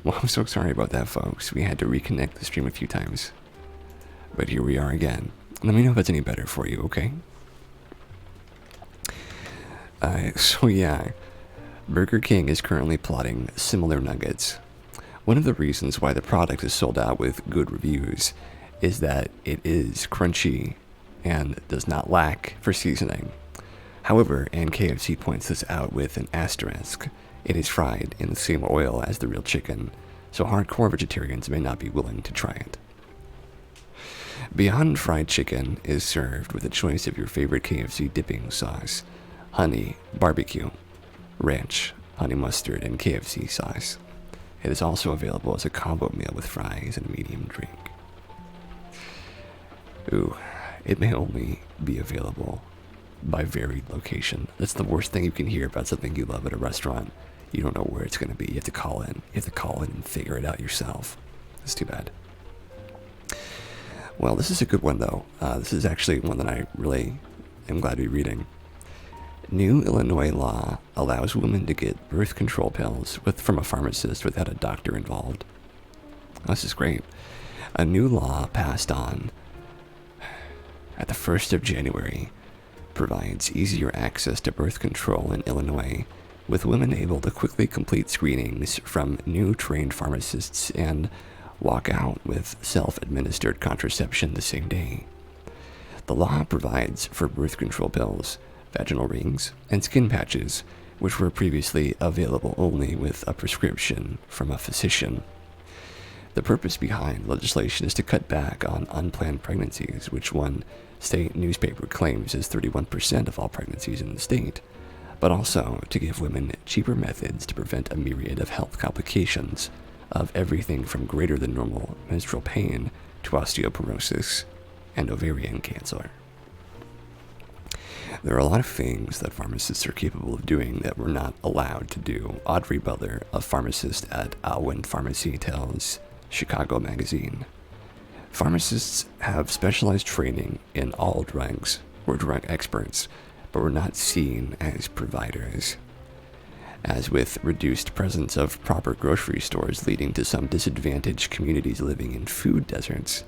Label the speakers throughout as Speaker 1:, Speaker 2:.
Speaker 1: Well, I'm so sorry about that, folks. We had to reconnect the stream a few times. But here we are again. Let me know if it's any better for you, okay? So yeah, Burger King is currently plotting similar nuggets. One of the reasons why the product is sold out with good reviews is that it is crunchy and does not lack for seasoning. However, and KFC points this out with an asterisk, it is fried in the same oil as the real chicken, so hardcore vegetarians may not be willing to try it. Beyond Fried Chicken is served with a choice of your favorite KFC dipping sauce: honey, barbecue, ranch, honey mustard, and KFC sauce. It is also available as a combo meal with fries and a medium drink. Ooh, it may only be available by varied location. That's the worst thing you can hear about something you love at a restaurant. You don't know where it's going to be. You have to call in. You have to call in and figure it out yourself. That's too bad. Well, this is a good one, though. This is actually one that I really am glad to be reading. New Illinois law allows women to get birth control pills from a pharmacist without a doctor involved. This is great. A new law passed on at the 1st of January provides easier access to birth control in Illinois, with women able to quickly complete screenings from new trained pharmacists and walk out with self-administered contraception the same day. The law provides for birth control pills, vaginal rings, and skin patches, which were previously available only with a prescription from a physician. The purpose behind legislation is to cut back on unplanned pregnancies, which one state newspaper claims is 31% of all pregnancies in the state, but also to give women cheaper methods to prevent a myriad of health complications of everything from greater than normal menstrual pain to osteoporosis and ovarian cancer. There are a lot of things that pharmacists are capable of doing that we're not allowed to do. Audrey Butler, a pharmacist at Alwyn Pharmacy, tells Chicago Magazine, pharmacists have specialized training in all drugs. We're drug experts, but we're not seen as providers. As with reduced presence of proper grocery stores leading to some disadvantaged communities living in food deserts,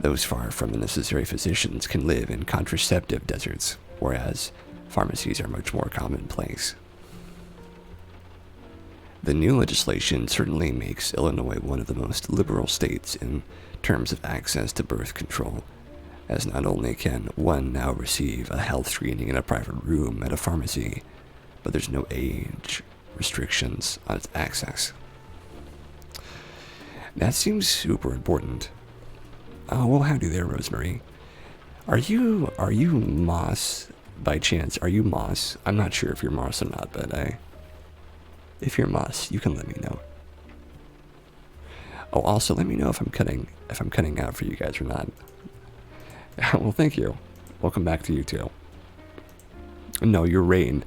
Speaker 1: those far from the necessary physicians can live in contraceptive deserts, whereas pharmacies are much more commonplace. The new legislation certainly makes Illinois one of the most liberal states in terms of access to birth control, as not only can one now receive a health screening in a private room at a pharmacy, but there's no age restrictions on its access. That seems super important. Oh, well, howdy there, Rosemary. Are you Moss by chance? Are you Moss? I'm not sure if you're Moss or not, but if you're Moss, you can let me know. Oh, also let me know if I'm cutting out for you guys or not. Well, thank you. Welcome back to you too. No, you're Rain.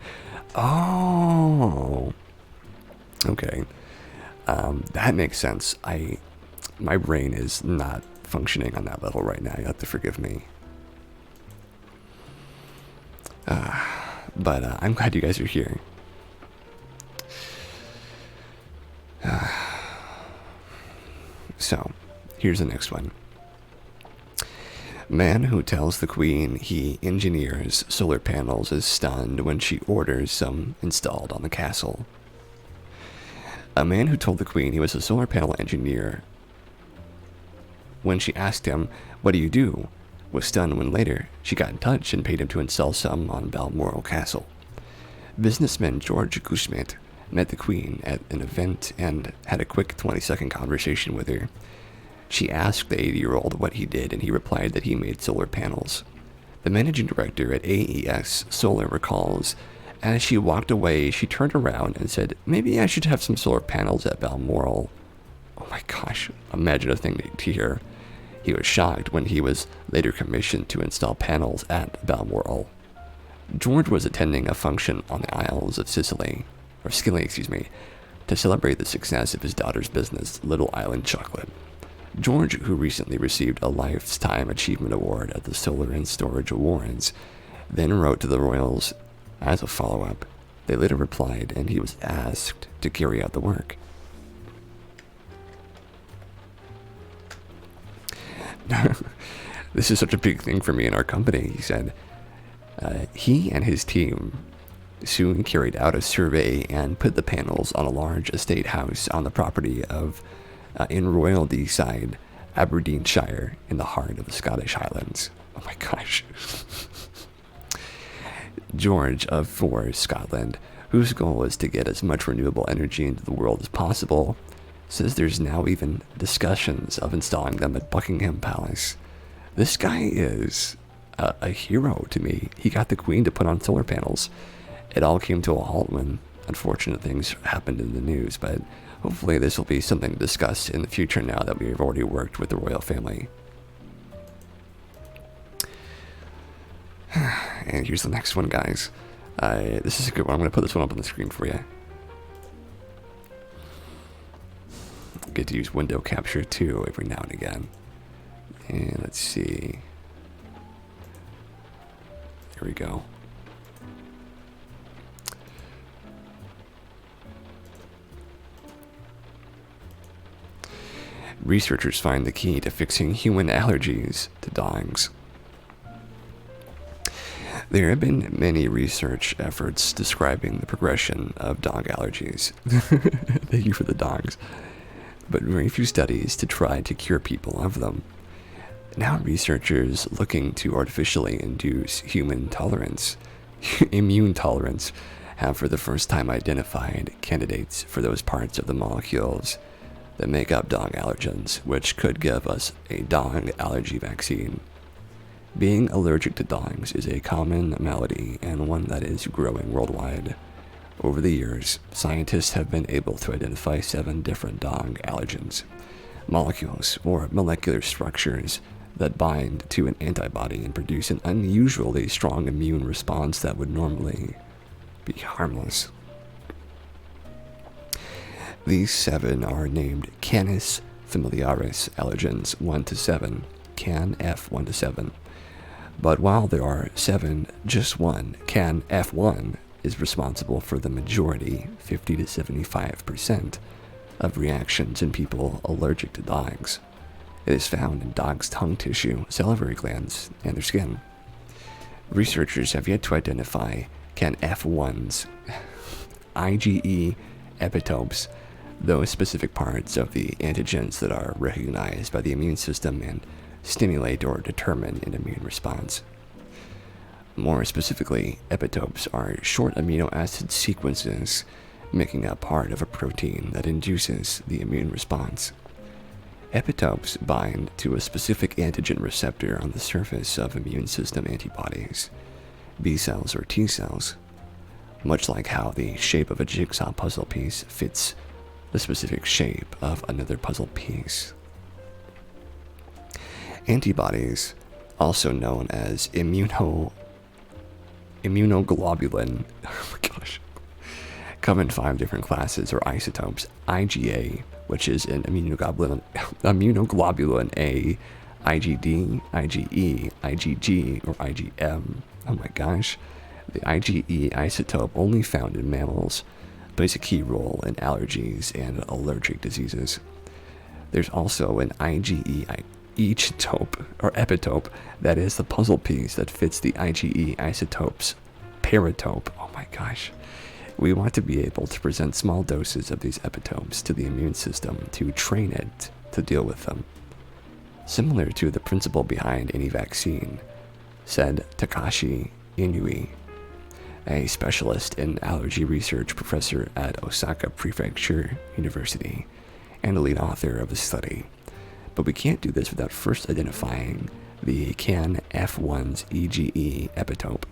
Speaker 1: Oh, okay. That makes sense. My brain is not functioning on that level right now. You have to forgive me. But I'm glad you guys are here. So, here's the next one. Man who tells the Queen he engineers solar panels is stunned when she orders some installed on the castle. A man who told the Queen he was a solar panel engineer when she asked him, "What do you do?" was stunned when later she got in touch and paid him to install some on Balmoral Castle. Businessman George Gouchemit met the Queen at an event and had a quick 20-second conversation with her. She asked the 80-year-old what he did, and he replied that he made solar panels. The managing director at AES Solar recalls, as she walked away, she turned around and said, "Maybe I should have some solar panels at Balmoral." Oh my gosh, imagine a thing to hear. He was shocked when he was later commissioned to install panels at Balmoral. George was attending a function on the Isles of Scilly, to celebrate the success of his daughter's business, Little Island Chocolate. George, who recently received a Lifetime Achievement Award at the Solar and Storage Awards, then wrote to the royals as a follow-up. They later replied, and he was asked to carry out the work. This is such a big thing for me in our company, he said. He and his team soon carried out a survey and put the panels on a large estate house on the property of in Royal Deeside, Aberdeenshire, in the heart of the Scottish Highlands. Oh my gosh. George of Forres, Scotland, whose goal is to get as much renewable energy into the world as possible, says there's now even discussions of installing them at Buckingham Palace. This guy is a hero to me. He got the Queen to put on solar panels. It all came to a halt when unfortunate things happened in the news, but hopefully this will be something to discuss in the future now that we've already worked with the royal family. And here's the next one, guys. This is a good one. I'm going to put this one up on the screen for you. Get to use window capture too every now and again. And let's see. Here we go. Researchers find the key to fixing human allergies to dogs. There have been many research efforts describing the progression of dog allergies. Thank you for the dogs. But very few studies to try to cure people of them. Now researchers looking to artificially induce human tolerance, immune tolerance, have for the first time identified candidates for those parts of the molecules that make up dog allergens, which could give us a dog allergy vaccine. Being allergic to dogs is a common malady and one that is growing worldwide. Over the years, scientists have been able to identify 7 different dog allergens, molecules or molecular structures that bind to an antibody and produce an unusually strong immune response that would normally be harmless. These 7 are named Canis familiaris allergens 1 to 7, Can F 1 to 7. But while there are 7, just one, Can F1, is responsible for the majority, 50 to 75%, of reactions in people allergic to dogs. It is found in dogs' tongue tissue, salivary glands, and their skin. Researchers have yet to identify Can F1's IgE epitopes, those specific parts of the antigens that are recognized by the immune system and stimulate or determine an immune response. More specifically, epitopes are short amino acid sequences making up part of a protein that induces the immune response. Epitopes bind to a specific antigen receptor on the surface of immune system antibodies, B cells or T cells, much like how the shape of a jigsaw puzzle piece fits the specific shape of another puzzle piece. Antibodies, also known as immunoglobulin, oh my gosh, come in 5 different classes or isotopes. IgA, which is an immunoglobulin A, IgD, IgE, IgG, or IgM. Oh my gosh. The IgE isotope, only found in mammals, plays a key role in allergies and allergic diseases. There's also an IgE epitope, or epitope, that is the puzzle piece that fits the IgE isotope's paratope. Oh my gosh. We want to be able to present small doses of these epitopes to the immune system to train it to deal with them. Similar to the principle behind any vaccine, said Takashi Inui, a specialist in allergy research professor at Osaka Prefecture University and a lead author of the study. But we can't do this without first identifying the Can F1's IgE epitope.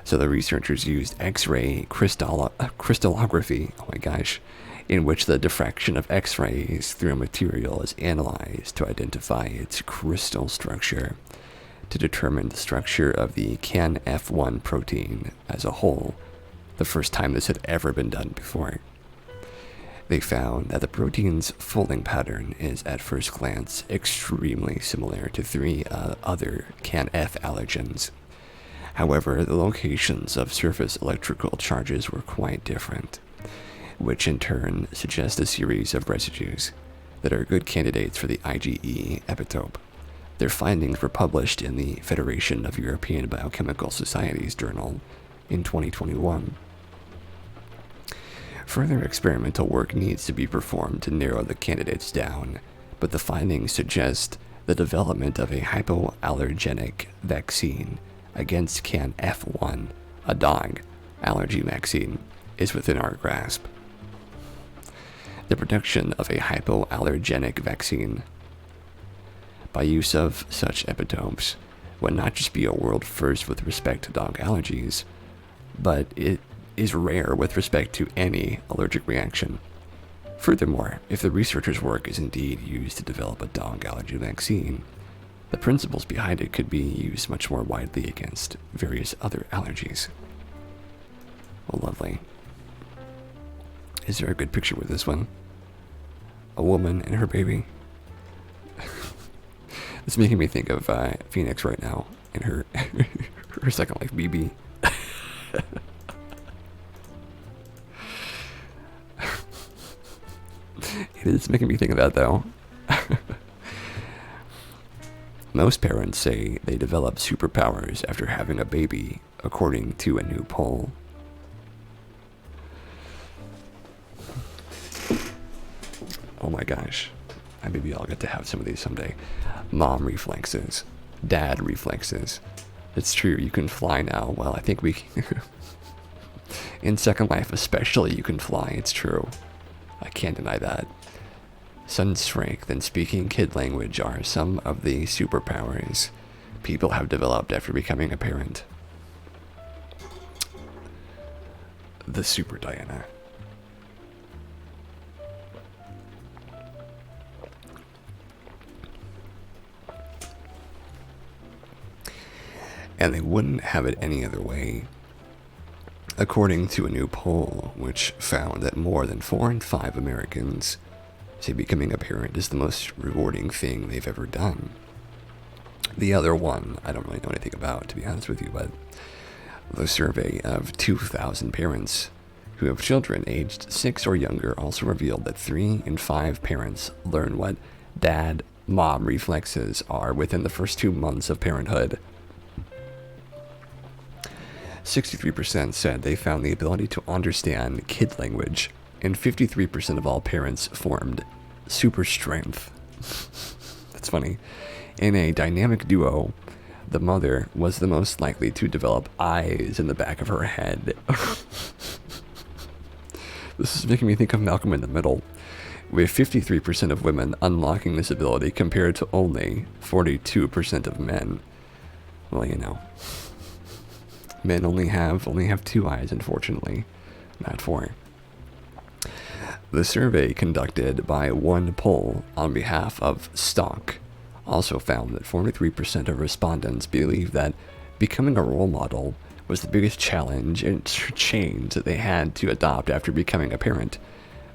Speaker 1: So the researchers used X-ray crystallography, oh my gosh, in which the diffraction of X-rays through a material is analyzed to identify its crystal structure, to determine the structure of the Can F1 protein as a whole, the first time this had ever been done before. They found that the protein's folding pattern is at first glance extremely similar to 3 other Can F allergens. However, the locations of surface electrical charges were quite different, which in turn suggest a series of residues. that are good candidates for the IgE epitope. Their findings were published in the Federation of European Biochemical Societies journal in 2021. Further experimental work needs to be performed to narrow the candidates down, but the findings suggest the development of a hypoallergenic vaccine against CAN-F1, a dog allergy vaccine, is within our grasp. The production of a hypoallergenic vaccine by use of such epitopes would not just be a world first with respect to dog allergies, but it is rare with respect to any allergic reaction. Furthermore, if the researchers' work is indeed used to develop a dog allergy vaccine, the principles behind it could be used much more widely against various other allergies. Oh, lovely. Is there a good picture with this one? A woman and her baby. It's making me think of Phoenix right now and her her second life, BB. It's making me think of that though. Most parents say they develop superpowers after having a baby, according to a new poll. Oh my gosh. Maybe I'll get to have some of these someday. Mom reflexes. Dad reflexes. It's true, you can fly now. Well, I think we... in Second Life especially, you can fly. It's true. I can't deny that. Sun strength and speaking kid language are some of the superpowers people have developed after becoming a parent. The Super Diana. And they wouldn't have it any other way, according to a new poll which found that more than 4 in 5 Americans say becoming a parent is the most rewarding thing they've ever done. The other one, I don't really know anything about, to be honest with you, but the survey of 2,000 parents who have children aged 6 or younger also revealed that 3 in 5 parents learn what dad-mom reflexes are within the first 2 months of parenthood. 63% said they found the ability to understand kid language, and 53% of all parents formed super strength. That's funny. In a dynamic duo, the mother was the most likely to develop eyes in the back of her head. This is making me think of Malcolm in the Middle, with 53% of women unlocking this ability compared to only 42% of men. Well, you know. Men only have 2 eyes, unfortunately, not 4. The survey conducted by one poll on behalf of Stock also found that 43% of respondents believe that becoming a role model was the biggest challenge and change that they had to adopt after becoming a parent.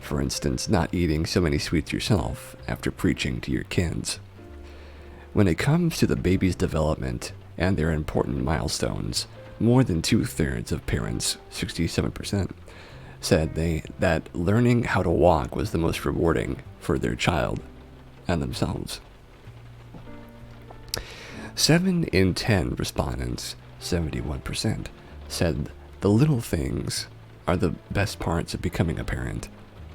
Speaker 1: For instance, not eating so many sweets yourself after preaching to your kids. When it comes to the baby's development and their important milestones, more than 2/3 of parents, 67%, said that learning how to walk was the most rewarding for their child and themselves. 7 in 10 respondents, 71%, said the little things are the best parts of becoming a parent.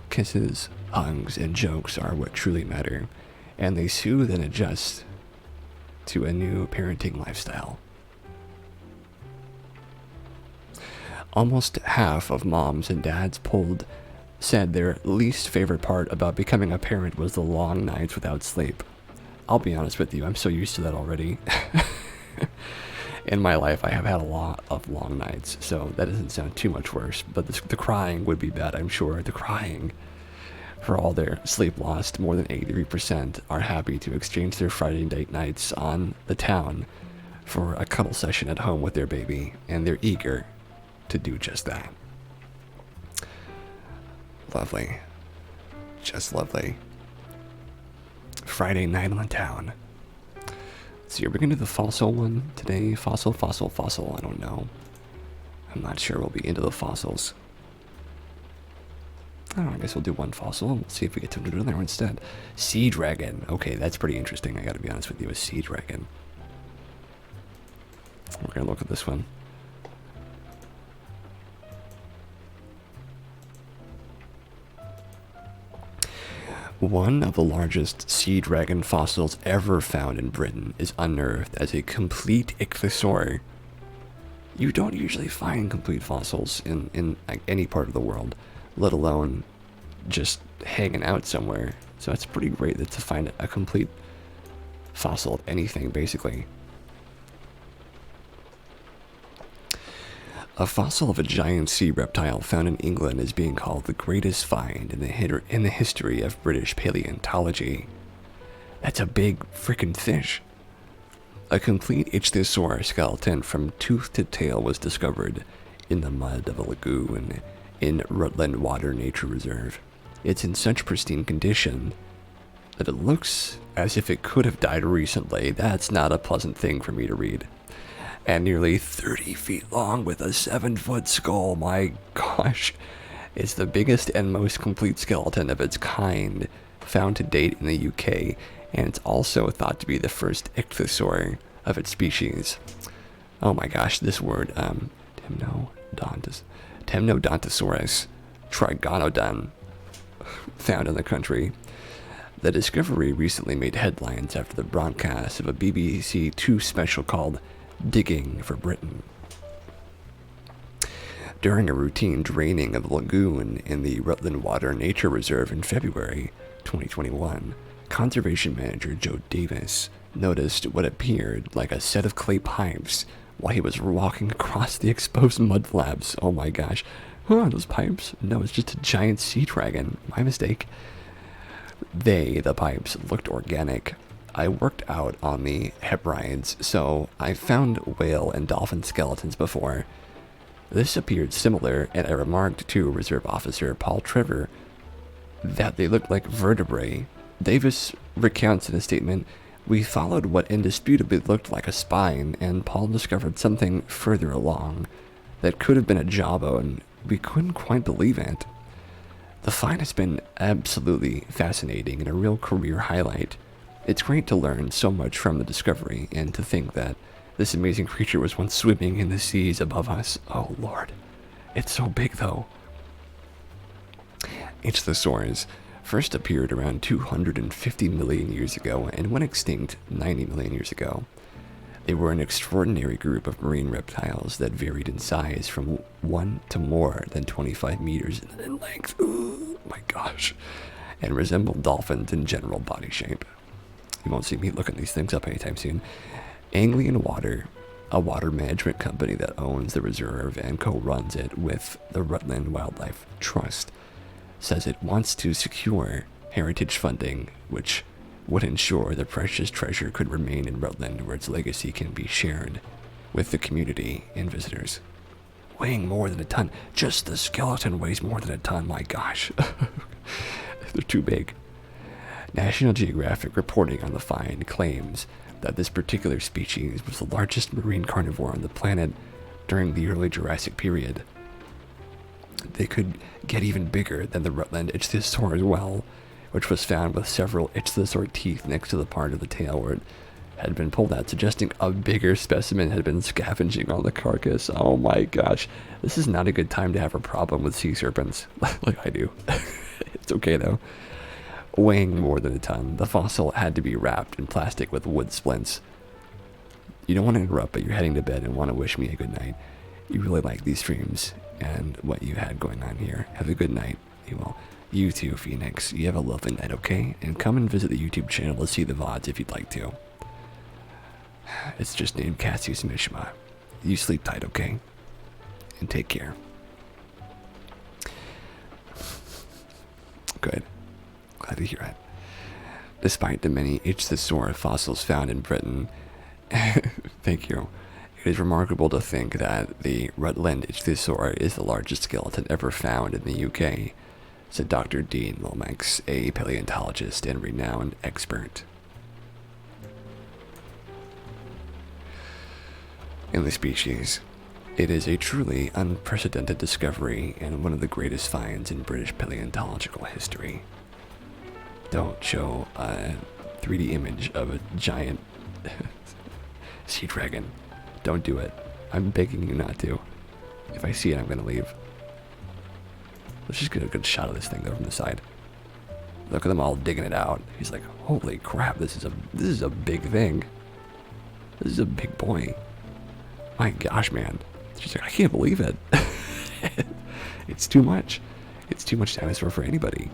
Speaker 1: Kisses, hugs, and jokes are what truly matter, and they soothe and adjust to a new parenting lifestyle. Almost half of moms and dads polled said their least favorite part about becoming a parent was the long nights without sleep. I'll be honest with you, I'm so used to that already. In my life, I have had a lot of long nights, so that doesn't sound too much worse, but the crying would be bad, I'm sure. The crying. For all their sleep lost, more than 83% are happy to exchange their Friday nights on the town for a cuddle session at home with their baby, and they're eager to do just that. Lovely. Just lovely. Friday night on the town. Let's see, are we gonna do the fossil one today? Fossil? I don't know. I'm not sure we'll be into the fossils. I don't know, I guess we'll do one fossil and we'll see if we get to do another one instead. Sea dragon. Okay, that's pretty interesting. I gotta be honest with you, a sea dragon. We're gonna look at this one. One of the largest sea dragon fossils ever found in Britain is unearthed as a complete ichthyosaur. You don't usually find complete fossils in like, any part of the world, let alone just hanging out somewhere. So it's pretty great to find a complete fossil of anything, basically. A fossil of a giant sea reptile found in England is being called the greatest find in the history of British paleontology. That's a big freaking fish. A complete ichthyosaur skeleton from tooth to tail was discovered in the mud of a lagoon in Rutland Water Nature Reserve. It's in such pristine condition that it looks as if it could have died recently. That's not a pleasant thing for me to read. And nearly 30 feet long with a 7-foot skull. My gosh. It's the biggest and most complete skeleton of its kind found to date in the UK, and it's also thought to be the first ichthyosaur of its species. Oh my gosh, this word, Temnodontosaurus trigonodon, found in the country. The discovery recently made headlines after the broadcast of a BBC Two special called Digging for Britain. During a routine draining of the lagoon in the Rutland Water Nature Reserve in February 2021, Conservation Manager Joe Davis noticed what appeared like a set of clay pipes while he was walking across the exposed mud slabs. Oh my gosh. Huh, those pipes? No, it's just a giant sea dragon. My mistake. The pipes, looked organic. I worked out on the Hebrides, so I found whale and dolphin skeletons before. This appeared similar, and I remarked to Reserve Officer Paul Trevor that they looked like vertebrae. Davis recounts in a statement, "We followed what indisputably looked like a spine, and Paul discovered something further along that could have been a jawbone. We couldn't quite believe it." The find has been absolutely fascinating and a real career highlight. It's great to learn so much from the discovery and to think that this amazing creature was once swimming in the seas above us. Oh lord. It's so big though. Ichthyosaurs first appeared around 250 million years ago and went extinct 90 million years ago. They were an extraordinary group of marine reptiles that varied in size from 1 to more than 25 meters in length. Ooh, my gosh. And resembled dolphins in general body shape. You won't see me looking these things up anytime soon. Anglian Water, a water management company that owns the reserve and co-runs it with the Rutland Wildlife Trust, says it wants to secure heritage funding, which would ensure the precious treasure could remain in Rutland, where its legacy can be shared with the community and visitors. Weighing more than a ton. Just the skeleton weighs more than a ton, my gosh. They're too big. National Geographic reporting on the find claims that this particular species was the largest marine carnivore on the planet during the early Jurassic period. They could get even bigger than the Rutland ichthyosaur as well, which was found with several ichthyosaur teeth next to the part of the tail where it had been pulled out, suggesting a bigger specimen had been scavenging on the carcass. Oh my gosh, this is not a good time to have a problem with sea serpents, like I do. It's okay though. Weighing more than a ton, the fossil had to be wrapped in plastic with wood splints. You don't want to interrupt, but you're heading to bed and want to wish me a good night. You really like these streams and what you had going on here. Have a good night. You too, Phoenix. You have a lovely night, okay? And come and visit the YouTube channel to see the VODs if you'd like to. It's just named Cassius Mishma. You sleep tight, okay? And take care. Good. Glad to hear it. Despite the many ichthyosaur fossils found in Britain, thank you. It is remarkable to think that the Rutland ichthyosaur is the largest skeleton ever found in the UK, said Dr. Dean Lomax, a paleontologist and renowned expert in the species. It is a truly unprecedented discovery and one of the greatest finds in British paleontological history. Don't show a 3D image of a giant sea dragon. Don't do it. I'm begging you not to. If I see it, I'm gonna leave. Let's just get a good shot of this thing though from the side. Look at them all digging it out. He's like, holy crap, this is a big thing. This is a big boy. My gosh, man. She's like, I can't believe it. It's too much. It's too much dinosaur for anybody.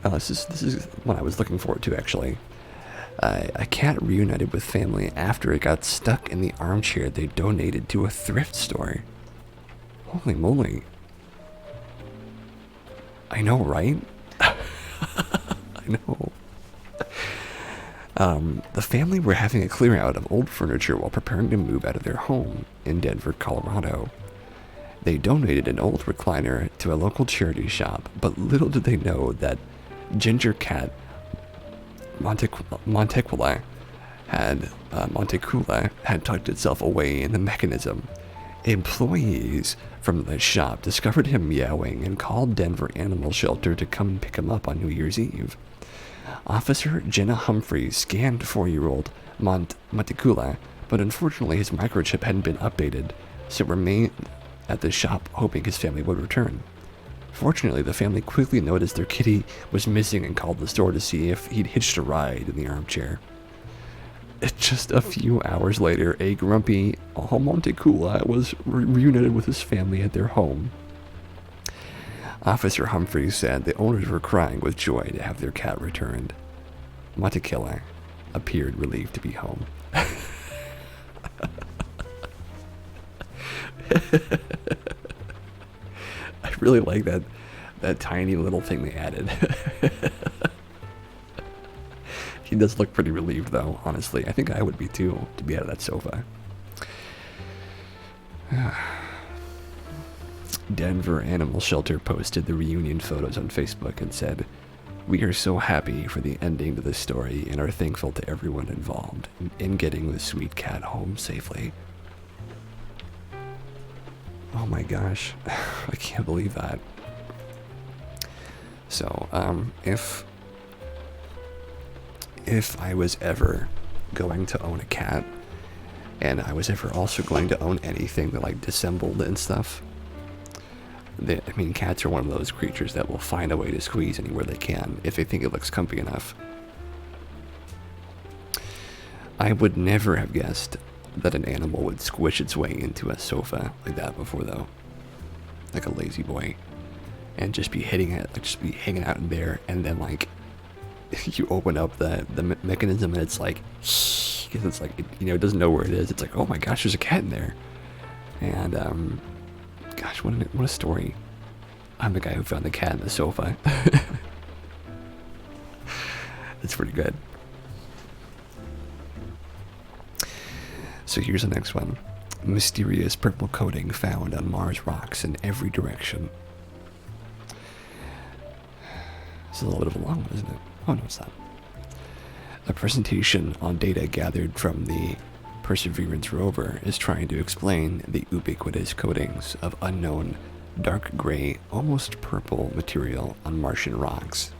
Speaker 1: Oh, this is what I was looking forward to, actually. A cat reunited with family after it got stuck in the armchair they donated to a thrift store. Holy moly. I know, right? I know. The family were having a clear out of old furniture while preparing to move out of their home in Denver, Colorado. They donated an old recliner to a local charity shop, but little did they know that Ginger Cat Montecula had tucked itself away in the mechanism. Employees from the shop discovered him meowing and called Denver Animal Shelter to come and pick him up on New Year's Eve. Officer Jenna Humphreys scanned 4-year-old Montecula, but unfortunately his microchip hadn't been updated, so remained at the shop hoping his family would return. Fortunately, the family quickly noticed their kitty was missing and called the store to see if he'd hitched a ride in the armchair. Just a few hours later, a grumpy Montecula was reunited with his family at their home. Officer Humphreys said the owners were crying with joy to have their cat returned. Montecula appeared relieved to be home. I really like that tiny little thing they added. He does look pretty relieved though, honestly. I think I would be too, to be out of that sofa. Denver Animal Shelter posted the reunion photos on Facebook and said, "We are so happy for the ending to this story and are thankful to everyone involved in getting the sweet cat home safely." Oh my gosh, I can't believe that. So, if I was ever going to own a cat, and I was ever also going to own anything that like dissembled and stuff, cats are one of those creatures that will find a way to squeeze anywhere they can if they think it looks comfy enough. I would never have guessed that an animal would squish its way into a sofa like that before, though. Like a lazy boy. And just be hitting it, like just be hanging out in there, and then like you open up the mechanism and it's like, because it's like, it doesn't know where it is. It's like, oh my gosh, there's a cat in there. And gosh, what a story. I'm the guy who found the cat in the sofa. It's pretty good. So here's the next one. Mysterious purple coating found on Mars rocks in every direction. It's a little bit of a long one, isn't it? Oh, no, it's not. A presentation on data gathered from the Perseverance rover is trying to explain the ubiquitous coatings of unknown dark gray, almost purple material on Martian rocks.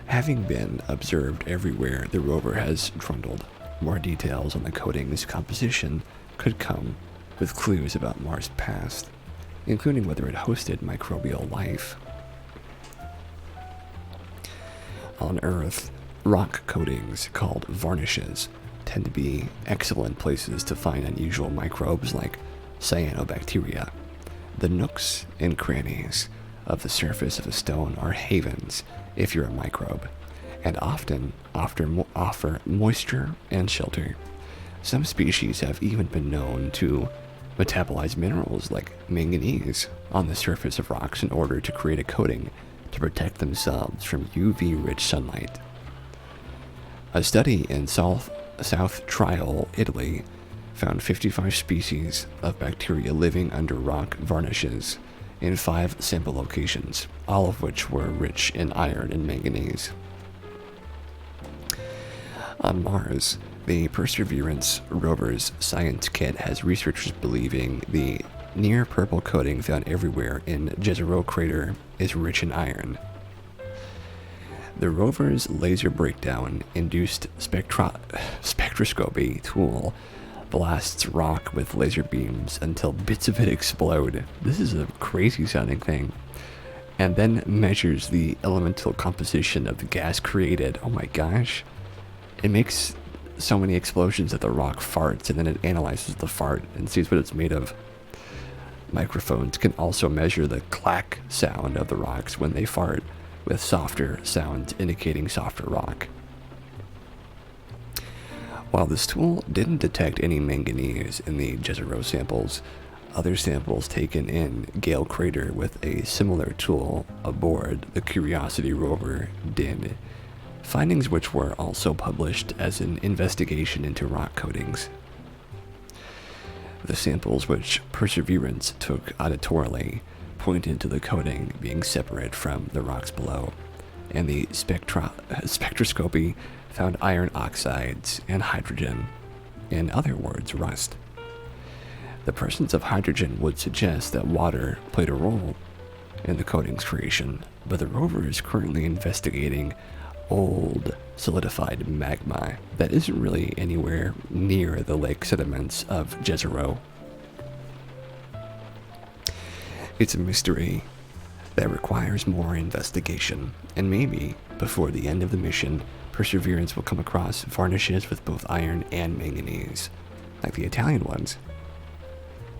Speaker 1: Having been observed everywhere the rover has trundled, more details on the coating's composition could come with clues about Mars' past, including whether it hosted microbial life. On Earth, rock coatings called varnishes tend to be excellent places to find unusual microbes like cyanobacteria. The nooks and crannies of the surface of a stone are havens if you're a microbe, and often offer moisture and shelter. Some species have even been known to metabolize minerals like manganese on the surface of rocks in order to create a coating to protect themselves from UV-rich sunlight. A study in South Tyrol, Italy, found 55 species of bacteria living under rock varnishes in 5 sample locations, all of which were rich in iron and manganese. On Mars, The Perseverance rover's science kit has researchers believing the near purple coating found everywhere in Jezero crater is rich in iron. The rover's laser breakdown induced spectroscopy tool blasts rock with laser beams until bits of it explode. This is a crazy sounding thing. And then measures the elemental composition of the gas created. Oh my gosh. It makes so many explosions that the rock farts, and then it analyzes the fart and sees what it's made of. Microphones can also measure the clack sound of the rocks when they fart, with softer sounds indicating softer rock. While this tool didn't detect any manganese in the Jezero samples, other samples taken in Gale Crater with a similar tool aboard the Curiosity rover did, findings which were also published as an investigation into rock coatings. The samples which Perseverance took auditorily pointed to the coating being separate from the rocks below, and the spectroscopy found iron oxides and hydrogen, in other words, rust. The presence of hydrogen would suggest that water played a role in the coating's creation, but the rover is currently investigating old solidified magma that isn't really anywhere near the lake sediments of Jezero. It's a mystery that requires more investigation, and maybe before the end of the mission, Perseverance will come across varnishes with both iron and manganese, like the Italian ones.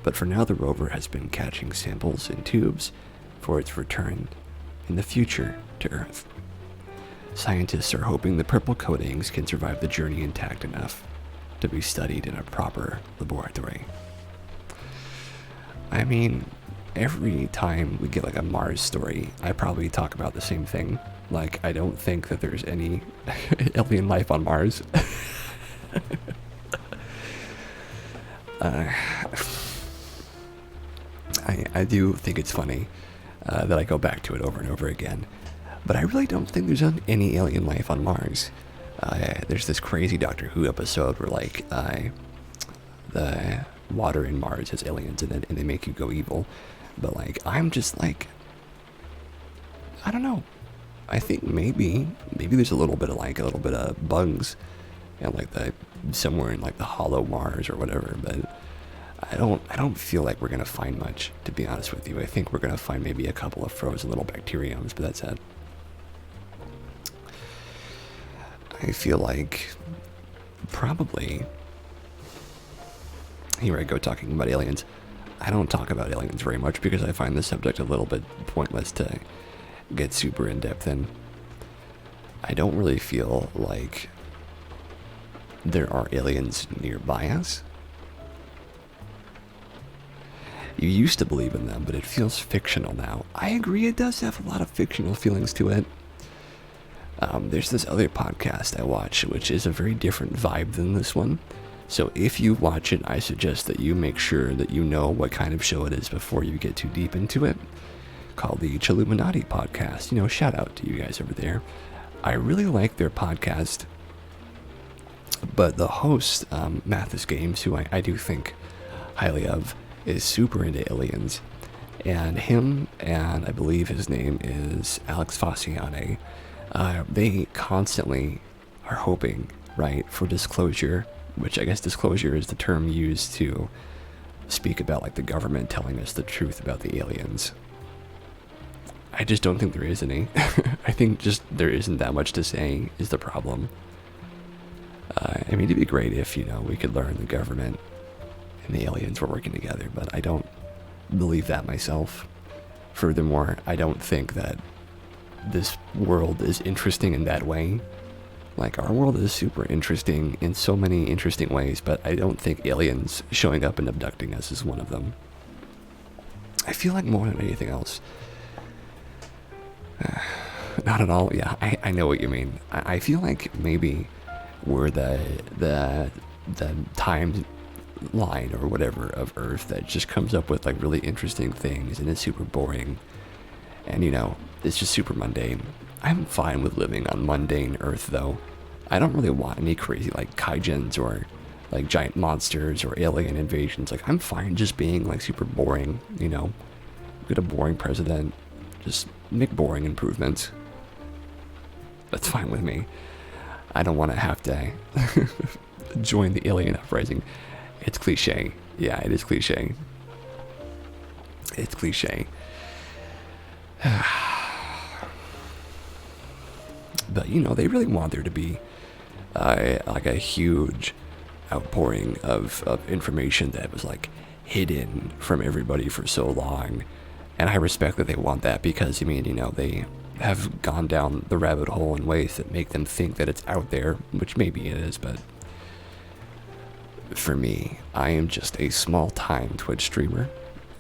Speaker 1: But for now, the rover has been catching samples in tubes for its return in the future to Earth. Scientists are hoping the purple coatings can survive the journey intact enough to be studied in a proper laboratory. I mean, every time we get like a Mars story, I probably talk about the same thing. Like, I don't think that there's any alien life on Mars. I do think it's funny that I go back to it over and over again. But I really don't think there's any alien life on Mars. There's this crazy Doctor Who episode where, like, the water in Mars has aliens in it and they make you go evil. But, like, I'm just like, I don't know. I think maybe there's a little bit of bugs and like somewhere in like the hollow Mars or whatever, but I don't feel like we're gonna find much, to be honest with you. I think we're gonna find maybe a couple of frozen little bacteriums, but that's it. I feel like probably, here I go talking about aliens. I don't talk about aliens very much because I find the subject a little bit pointless to get super in-depth in. I don't really feel like there are aliens nearby us. You used to believe in them, but it feels fictional now. I agree, it does have a lot of fictional feelings to it. There's this other podcast I watch, which is a very different vibe than this one. So if you watch it, I suggest that you make sure that you know what kind of show it is before you get too deep into it. Called the Chilluminati podcast. You know, shout out to you guys over there. I really like their podcast, but the host, Mathis Games, who I do think highly of, is super into aliens, and him and I believe his name is Alex Fasciane, they constantly are hoping, right, for disclosure, which I guess disclosure is the term used to speak about like the government telling us the truth about the aliens. I just don't think there is any. I think just there isn't that much to say is the problem. I mean, it'd be great if, you know, we could learn the government and the aliens were working together, but I don't believe that myself. Furthermore, I don't think that this world is interesting in that way. Like, our world is super interesting in so many interesting ways, but I don't think aliens showing up and abducting us is one of them. I feel like more than anything else, not at all. Yeah, I know what you mean. I feel like maybe we're the timeline or whatever of Earth that just comes up with like really interesting things and it's super boring. And you know, it's just super mundane. I'm fine with living on mundane Earth though. I don't really want any crazy like kaijins or like giant monsters or alien invasions. Like I'm fine just being like super boring, you know. Get a boring president, just make boring improvements. That's fine with me. I don't want to have to join the alien uprising. It's cliche. Yeah, it is cliche. It's cliche. But you know, they really want there to be like a huge outpouring of information that was like hidden from everybody for so long. And I respect that they want that because, I mean, you know, they have gone down the rabbit hole in ways that make them think that it's out there, which maybe it is, but for me, I am just a small-time Twitch streamer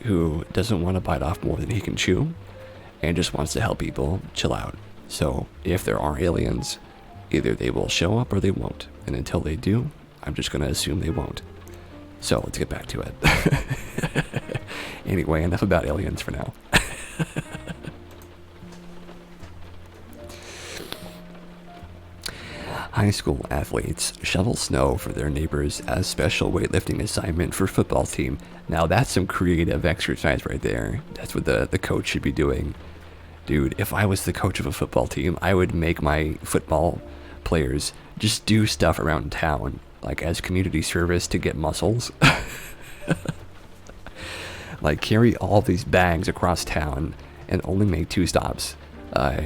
Speaker 1: who doesn't want to bite off more than he can chew and just wants to help people chill out. So if there are aliens, either they will show up or they won't. And until they do, I'm just going to assume they won't. So let's get back to it. Anyway, enough about aliens for now. High school athletes shovel snow for their neighbors as special weightlifting assignment for football team. Now that's some creative exercise right there. That's what the coach should be doing. Dude, if I was the coach of a football team, I would make my football players just do stuff around town, like as community service to get muscles. Like carry all these bags across town and only make 2 stops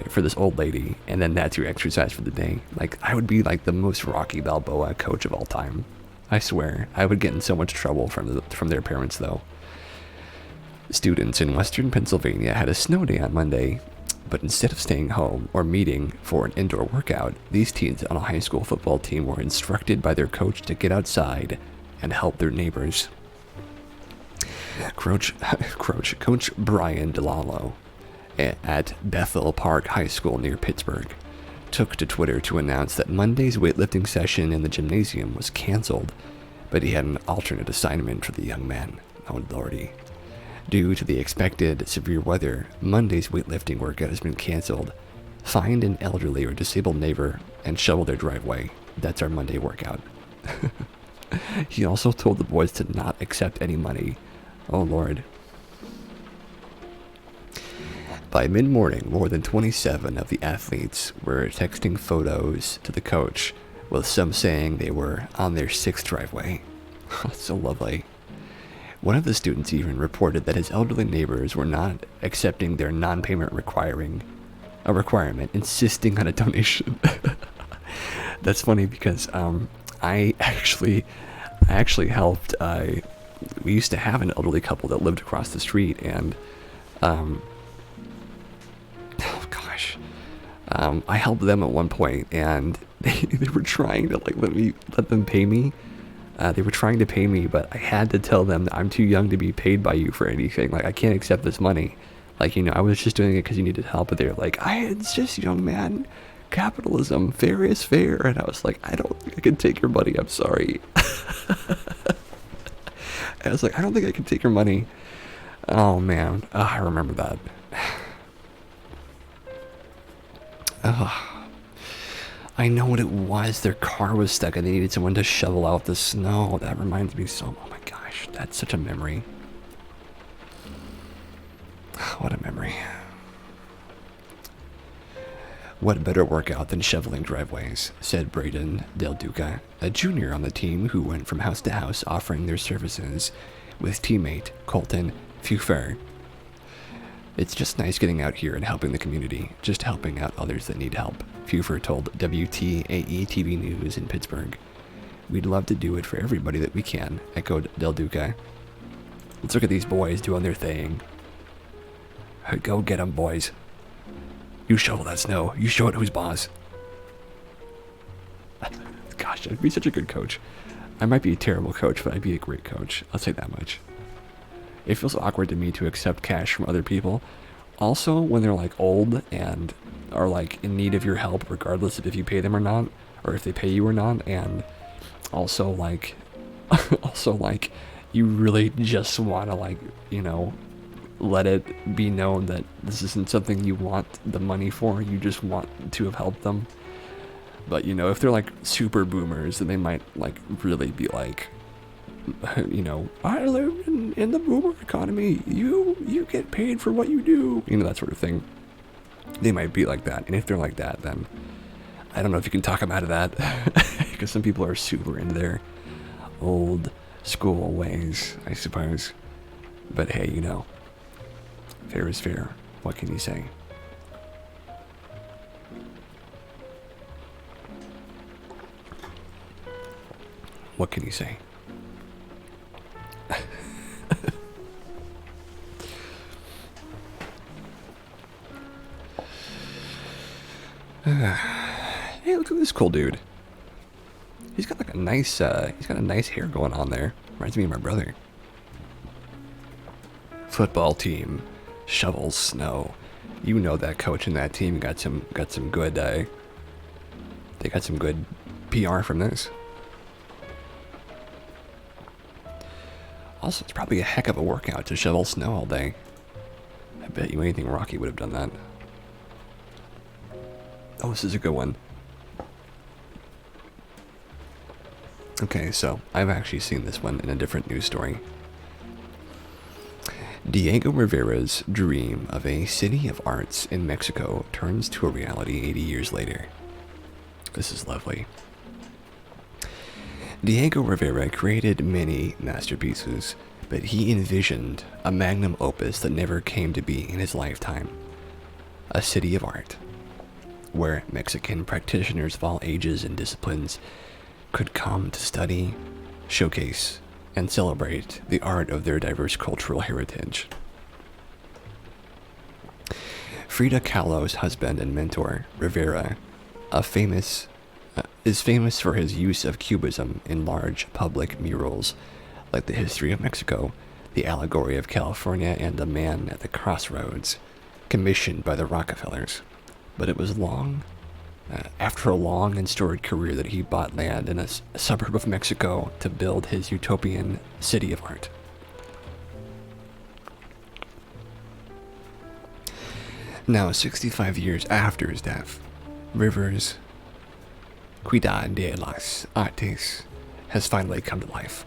Speaker 1: for this old lady, and then that's your exercise for the day. Like I would be like the most Rocky Balboa coach of all time. I swear, I would get in so much trouble from their parents though. Students in Western Pennsylvania had a snow day on Monday, but instead of staying home or meeting for an indoor workout, these teens on a high school football team were instructed by their coach to get outside and help their neighbors. Coach Brian DeLallo at Bethel Park High School near Pittsburgh took to Twitter to announce that Monday's weightlifting session in the gymnasium was canceled, but he had an alternate assignment for the young man. Oh lordy. Due to the expected severe weather, Monday's weightlifting workout has been canceled. Find an elderly or disabled neighbor and shovel their driveway. That's our Monday workout. He also told the boys to not accept any money. Oh lord. By mid-morning, more than 27 of the athletes were texting photos to the coach, with some saying they were on their 6th driveway. So lovely. One of the students even reported that his elderly neighbors were not accepting their non-payment requirement, insisting on a donation. That's funny because I actually helped. We used to have an elderly couple that lived across the street, and I helped them at one point, and they were trying to like let them pay me. They were trying to pay me, but I had to tell them that I'm too young to be paid by you for anything. Like I can't accept this money. Like, you know, I was just doing it because you needed help. But they're like, it's just, young man, capitalism, fair is fair. And I was like, I don't think I can take your money. I'm sorry. I was like, I don't think I can take your money. Oh man, I remember that. I know what it was. Their car was stuck and they needed someone to shovel out the snow. That reminds me so, oh my gosh, that's such a memory. What a memory. What better workout than shoveling driveways, said Braden Del Duca, a junior on the team who went from house to house offering their services with teammate Colton Pfeiffer. It's just nice getting out here and helping the community, just helping out others that need help, Pfeiffer told WTAE TV News in Pittsburgh. We'd love to do it for everybody that we can, echoed Del Duca. Let's look at these boys doing their thing. Go get 'em, boys. You shovel that snow. You show it who's boss. Gosh, I'd be such a good coach. I might be a terrible coach, but I'd be a great coach. I'll say that much. It feels awkward to me to accept cash from other people. Also, when they're like old and are like in need of your help, regardless of if you pay them or not, or if they pay you or not, and also like, you really just want to like, you know, let it be known that this isn't something you want the money for. You just want to have helped them. But, you know, if they're like super boomers, then they might like really be like, you know, I live in the boomer economy. You get paid for what you do. You know, that sort of thing. They might be like that. And if they're like that, then I don't know if you can talk them out of that. Because some people are super into their old school ways, I suppose. But hey, you know, fair is fair. What can you say? What can you say? Hey, look at this cool dude. He's got like a nice, he's got a nice hair going on there. Reminds me of my brother. Football team shovels snow. You know that coach and that team got some good. They got some good PR from this. Also, it's probably a heck of a workout to shovel snow all day. I bet you anything Rocky would have done that. Oh, this is a good one. Okay, so I've actually seen this one in a different news story. Diego Rivera's dream of a city of arts in Mexico turns to a reality 80 years later. This is lovely. Diego Rivera created many masterpieces, but he envisioned a magnum opus that never came to be in his lifetime. A city of art, where Mexican practitioners of all ages and disciplines could come to study, showcase, and celebrate the art of their diverse cultural heritage. Frida Kahlo's husband and mentor, Rivera, is famous for his use of cubism in large public murals, like the History of Mexico, the Allegory of California, and The Man at the Crossroads, commissioned by the Rockefellers. But it was after a long and storied career, that he bought land in a suburb of Mexico to build his utopian city of art. Now, 65 years after his death, Rivera's Ciudad de las Artes has finally come to life.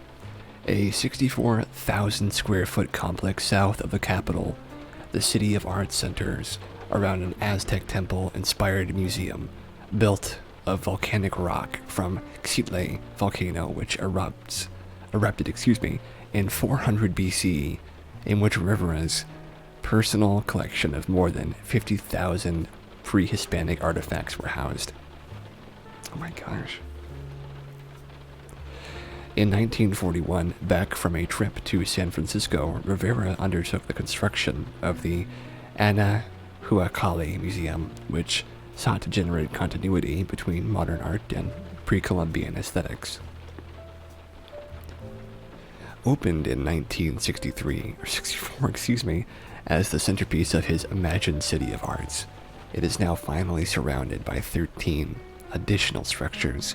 Speaker 1: A 64,000 square foot complex south of the capital, the City of Arts centers around an Aztec temple-inspired museum built of volcanic rock from Xitle volcano, which erupted in 400 BC, in which Rivera's personal collection of more than 50,000 pre-Hispanic artifacts were housed. Oh my gosh. In 1941, back from a trip to San Francisco, Rivera undertook the construction of the Anahuacalli Museum, which sought to generate continuity between modern art and pre-Columbian aesthetics. Opened in 1964, as the centerpiece of his imagined city of arts, it is now finally surrounded by 13 additional structures,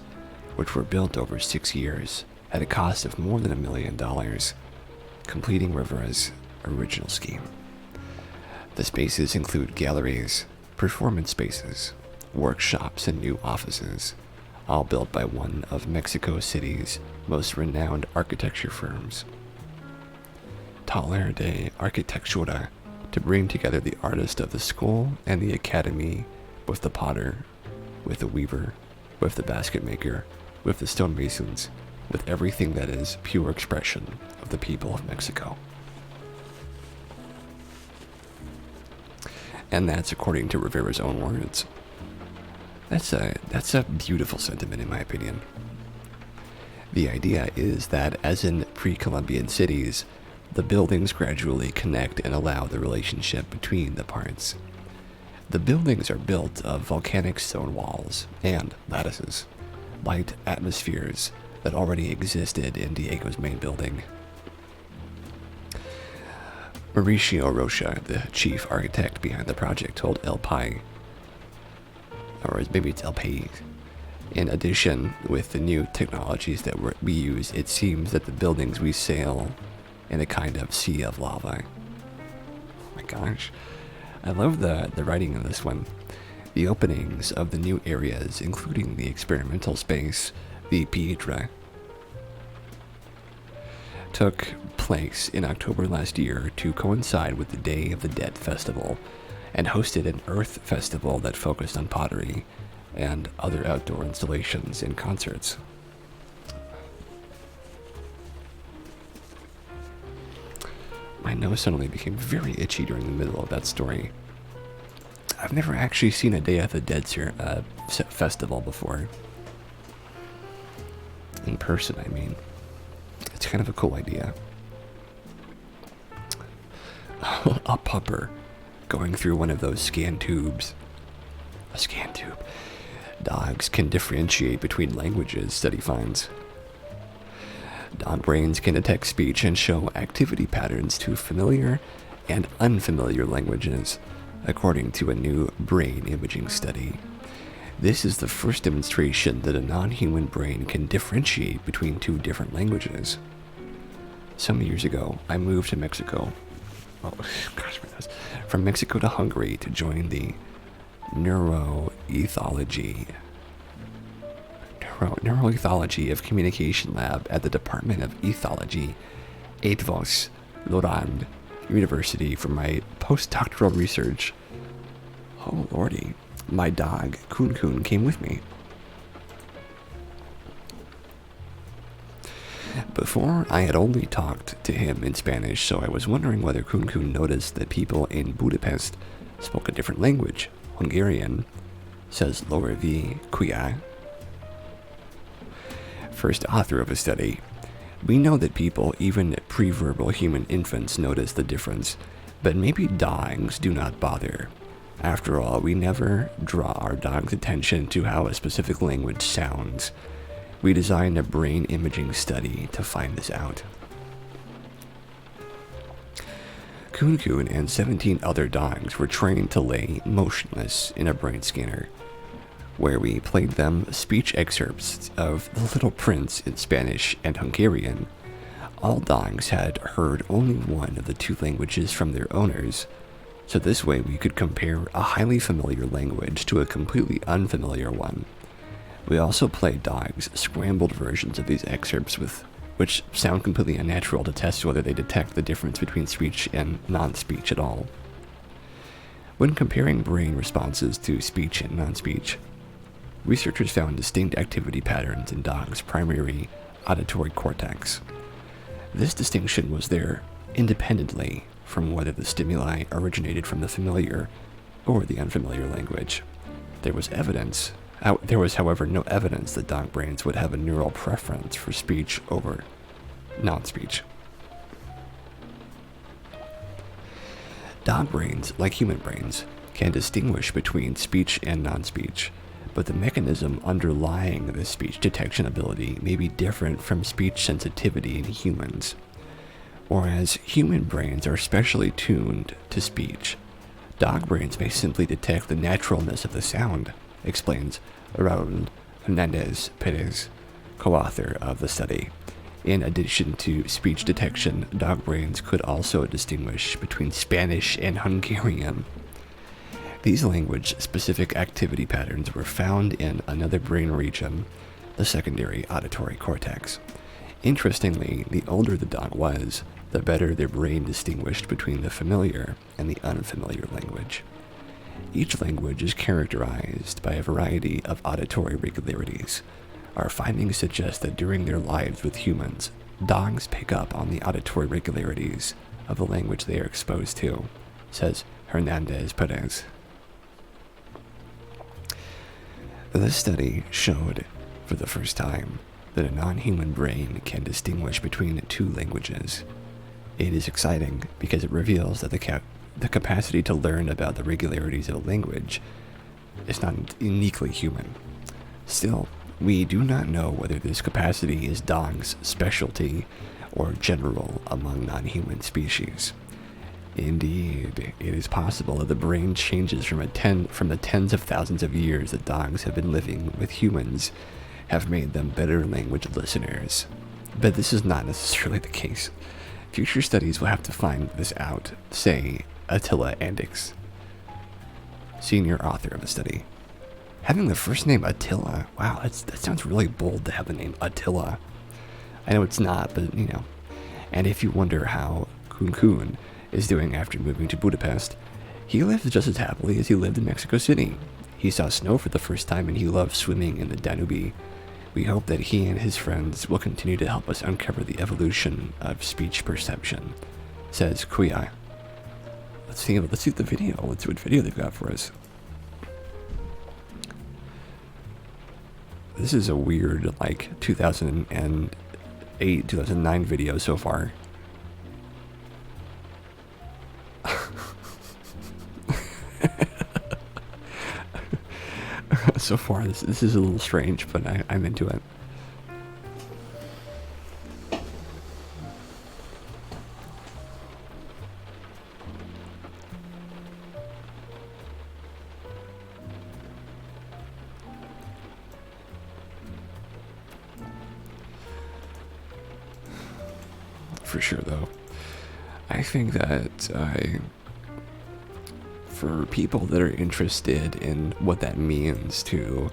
Speaker 1: which were built over 6 years at a cost of more than $1 million, completing Rivera's original scheme. The spaces include galleries, performance spaces, workshops, and new offices, all built by one of Mexico City's most renowned architecture firms, Taller de Arquitectura, to bring together the artist of the school and the academy with the potter, with the weaver, with the basket maker, with the stonemasons, with everything that is pure expression of the people of Mexico. And that's according to Rivera's own words. That's a beautiful sentiment, in my opinion. The idea is that, as in pre-Columbian cities, the buildings gradually connect and allow the relationship between the parts. The buildings are built of volcanic stone walls and lattices, light atmospheres that already existed in Diego's main building. Mauricio Rocha, the chief architect behind the project, told El Pai, or maybe it's El País, in addition, with the new technologies that we use, it seems that the buildings we sail in a kind of sea of lava. Oh my gosh. I love the writing in this one. The openings of the new areas, including the experimental space, the Piedra, took place in October last year to coincide with the Day of the Dead festival, and hosted an Earth festival that focused on pottery and other outdoor installations and concerts. My nose suddenly became very itchy during the middle of that story. I've never actually seen a Day of the Dead festival before. In person, I mean. It's kind of a cool idea. A pupper going through one of those scan tubes. A scan tube. Dogs can differentiate between languages, study finds. Dog brains can detect speech and show activity patterns to familiar and unfamiliar languages, according to a new brain imaging study. This is the first demonstration that a non-human brain can differentiate between two different languages. Some years ago, I moved to Mexico. Oh, gosh, my nose. From Mexico to Hungary to join the neuroethology of Communication Lab at the Department of Ethology, ETVOS, Lorand University for my postdoctoral research. Oh lordy, my dog, Kun Kun, came with me. Before, I had only talked to him in Spanish, so I was wondering whether Kun Kun noticed that people in Budapest spoke a different language, Hungarian, says Laura V. Kuya, first author of a study. We know that people, even pre-verbal human infants, notice the difference, but maybe dogs do not bother. After all, we never draw our dog's attention to how a specific language sounds. We designed a brain imaging study to find this out. Kun Kun and 17 other dogs were trained to lay motionless in a brain scanner, where we played them speech excerpts of The Little Prince in Spanish and Hungarian. All dogs had heard only one of the two languages from their owners, so this way we could compare a highly familiar language to a completely unfamiliar one. We also played dogs scrambled versions of these excerpts which sound completely unnatural to test whether they detect the difference between speech and non-speech at all. When comparing brain responses to speech and non-speech, researchers found distinct activity patterns in dogs' primary auditory cortex. This distinction was there independently from whether the stimuli originated from the familiar or the unfamiliar language. There was, however, no evidence that dog brains would have a neural preference for speech over non-speech. Dog brains, like human brains, can distinguish between speech and non-speech, but the mechanism underlying this speech detection ability may be different from speech sensitivity in humans. Whereas human brains are specially tuned to speech, dog brains may simply detect the naturalness of the sound, explains Raul Hernandez Perez, co-author of the study. In addition to speech detection, dog brains could also distinguish between Spanish and Hungarian. These language-specific activity patterns were found in another brain region, the secondary auditory cortex. Interestingly, the older the dog was, the better their brain distinguished between the familiar and the unfamiliar language. Each language is characterized by a variety of auditory regularities. Our findings suggest that during their lives with humans, dogs pick up on the auditory regularities of the language they are exposed to, says Hernandez Perez. This study showed, for the first time, that a non-human brain can distinguish between two languages. It is exciting because it reveals that the capacity to learn about the regularities of a language is not uniquely human. Still, we do not know whether this capacity is dogs' specialty or general among non-human species. Indeed, it is possible that the brain changes from the tens of thousands of years that dogs have been living with humans have made them better language listeners. But this is not necessarily the case. Future studies will have to find this out, say Attila Andix. senior author of the study. Having the first name Attila, wow, that sounds really bold to have the name Attila. I know it's not, but you know. And if you wonder how Kun Kun is doing after moving to Budapest, he lives just as happily as he lived in Mexico City. He saw snow for the first time and he loved swimming in the Danube. We hope that he and his friends will continue to help us uncover the evolution of speech perception, says Kuya. Let's see the video. Let's see what video they've got for us. This is a weird, like, 2008, 2009 video so far. So far, this is a little strange, but I'm into it. For sure, though. I think that for people that are interested in what that means to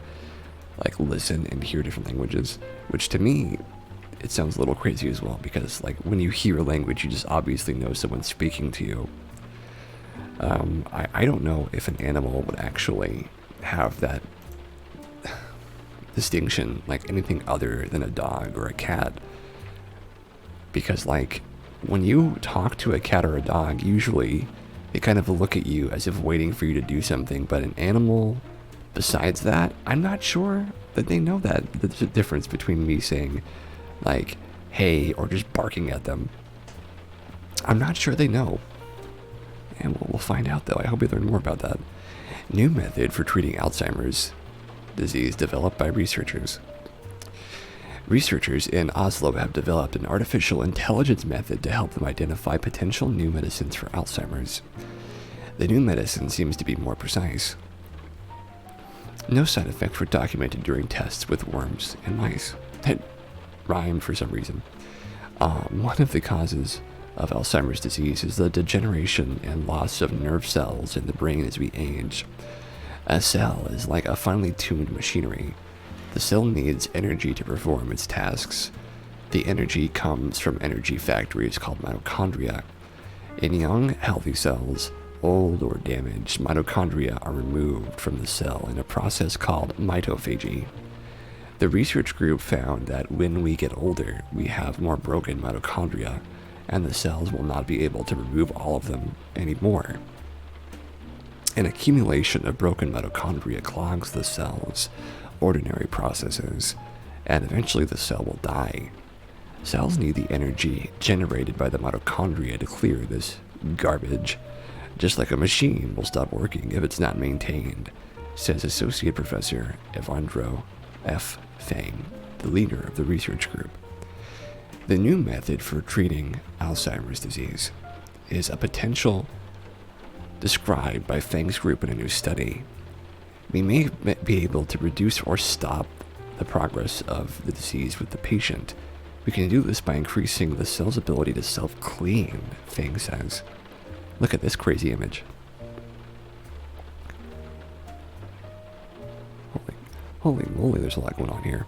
Speaker 1: like listen and hear different languages, which to me it sounds a little crazy as well, because like when you hear a language you just obviously know someone's speaking to you. I don't know if an animal would actually have that distinction like anything other than a dog or a cat, because like when you talk to a cat or a dog, usually they kind of look at you as if waiting for you to do something, but an animal, besides that, I'm not sure that they know that there's a difference between me saying, like, hey, or just barking at them. I'm not sure they know. And we'll find out, though. I hope we learn more about that. New method for treating Alzheimer's disease developed by researchers. Researchers in Oslo have developed an artificial intelligence method to help them identify potential new medicines for Alzheimer's. The new medicine seems to be more precise. No side effects were documented during tests with worms and mice. That rhymed for some reason. One of the causes of Alzheimer's disease is the degeneration and loss of nerve cells in the brain as we age. A cell is like a finely tuned machinery. The cell needs energy to perform its tasks. The energy comes from energy factories called mitochondria. In young, healthy cells, old or damaged mitochondria are removed from the cell in a process called mitophagy. The research group found that when we get older, we have more broken mitochondria, and the cells will not be able to remove all of them anymore. An accumulation of broken mitochondria clogs the cell's ordinary processes, and eventually the cell will die. Cells need the energy generated by the mitochondria to clear this garbage, just like a machine will stop working if it's not maintained, says Associate Professor Evandro F. Fang, the leader of the research group. The new method for treating Alzheimer's disease is a potential described by Fang's group in a new study. We may be able to reduce or stop the progress of the disease with the patient. We can do this by increasing the cell's ability to self-clean, Fang says. Look at this crazy image. Holy moly, there's a lot going on here.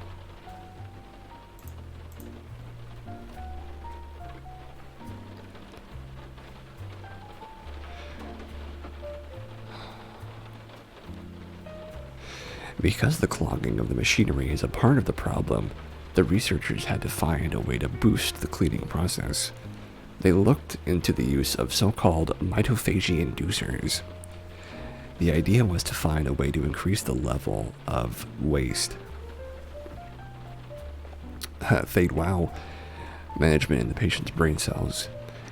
Speaker 1: Because the clogging of the machinery is a part of the problem, the researchers had to find a way to boost the cleaning process. They looked into the use of so-called mitophagy inducers. The idea was to find a way to increase the level of waste. Fade-wow management in the patient's brain cells.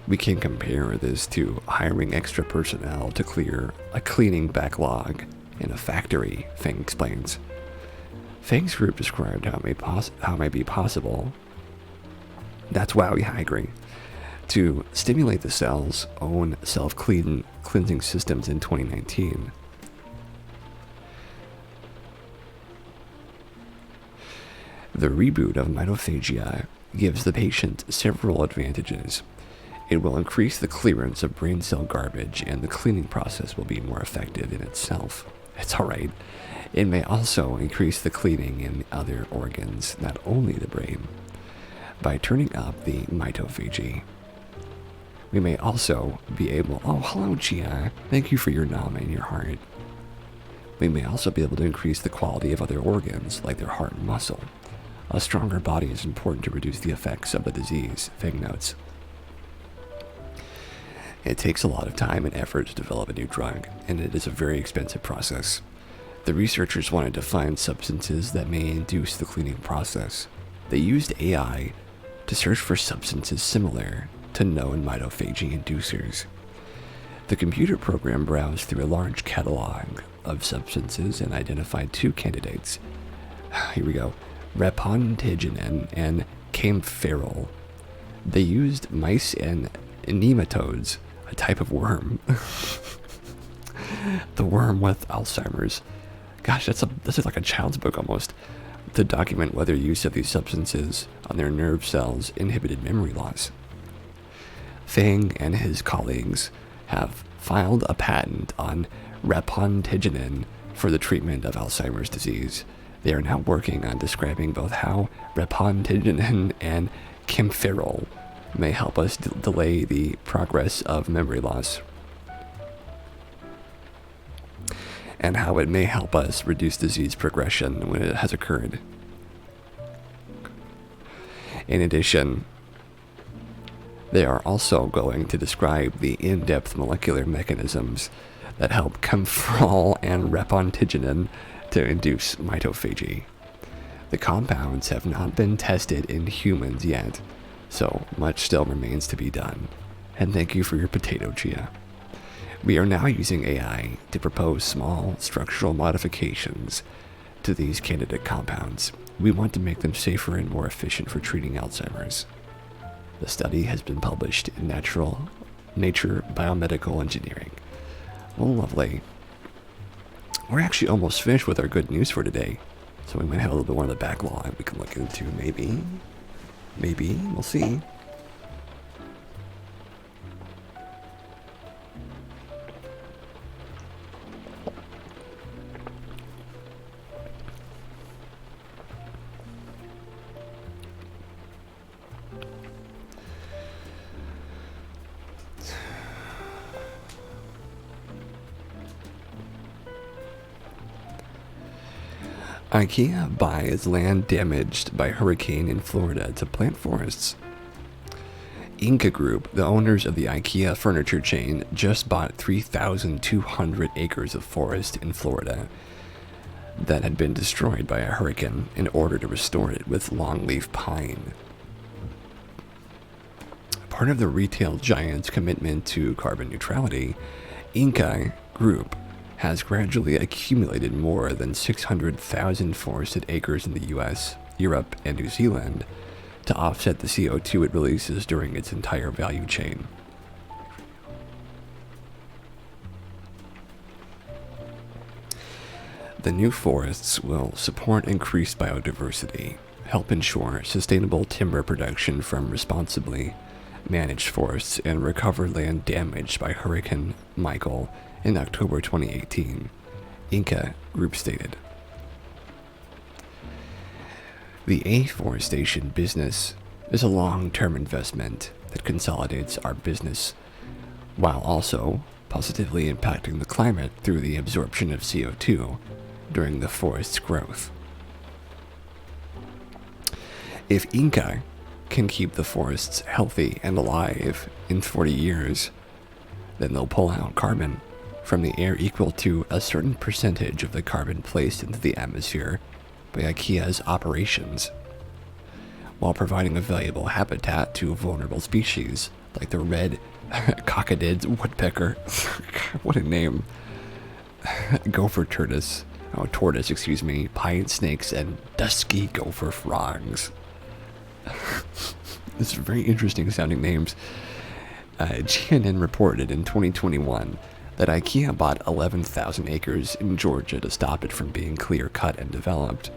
Speaker 1: We can compare this to hiring extra personnel to clear a cleaning backlog in a factory, Fang explains. Fang's group described how it may be possible, that's wow, yeah, I agree, to stimulate the cell's own self-cleansing systems in 2019. The reboot of mitophagia gives the patient several advantages. It will increase the clearance of brain cell garbage, and the cleaning process will be more effective in itself. It's alright. It may also increase the cleaning in other organs, not only the brain, by turning up the mitophagy. We may also be able... Oh, hello, Chia. Thank you for your nom and your heart. We may also be able to increase the quality of other organs, like their heart and muscle. A stronger body is important to reduce the effects of the disease, Fig notes. It takes a lot of time and effort to develop a new drug, and it is a very expensive process. The researchers wanted to find substances that may induce the cleaning process. They used AI to search for substances similar to known mitophagy inducers. The computer program browsed through a large catalog of substances and identified 2 candidates. Here we go. Repontiginin and camphorol. They used mice and nematodes, a type of worm. The worm with Alzheimer's. Gosh, that's like a child's book almost. To document whether use of these substances on their nerve cells inhibited memory loss. Fang and his colleagues have filed a patent on repontiginin for the treatment of Alzheimer's disease. They are now working on describing both how repontiginin and camphorol may help us delay the progress of memory loss, and how it may help us reduce disease progression when it has occurred. In addition, they are also going to describe the in-depth molecular mechanisms that help camphorol and repontiginin to induce mitophagy. The compounds have not been tested in humans yet, so much still remains to be done. And thank you for your potato, Chia. We are now using AI to propose small structural modifications to these candidate compounds. We want to make them safer and more efficient for treating Alzheimer's. The study has been published in Nature Biomedical Engineering. Well, lovely. We're actually almost finished with our good news for today, so we might have a little bit more of the backlog we can look into, maybe. Maybe, we'll see. IKEA buys land damaged by hurricane in Florida to plant forests. Inca Group, the owners of the IKEA furniture chain, just bought 3,200 acres of forest in Florida that had been destroyed by a hurricane in order to restore it with longleaf pine. Part of the retail giant's commitment to carbon neutrality, Inca Group has gradually accumulated more than 600,000 forested acres in the US, Europe, and New Zealand to offset the CO2 it releases during its entire value chain. The new forests will support increased biodiversity, help ensure sustainable timber production from responsibly managed forests, and recover land damaged by Hurricane Michael in October 2018, Inca Group stated. The afforestation business is a long-term investment that consolidates our business while also positively impacting the climate through the absorption of CO2 during the forest's growth. If Inca can keep the forests healthy and alive in 40 years, then they'll pull out carbon from the air equal to a certain percentage of the carbon placed into the atmosphere by IKEA's operations, while providing a valuable habitat to vulnerable species like the red cockaded woodpecker. What a name. Gopher tortoise, pine snakes, and dusky gopher frogs. These are very interesting sounding names. GNN reported in 2021 that IKEA bought 11,000 acres in Georgia to stop it from being clear-cut and developed.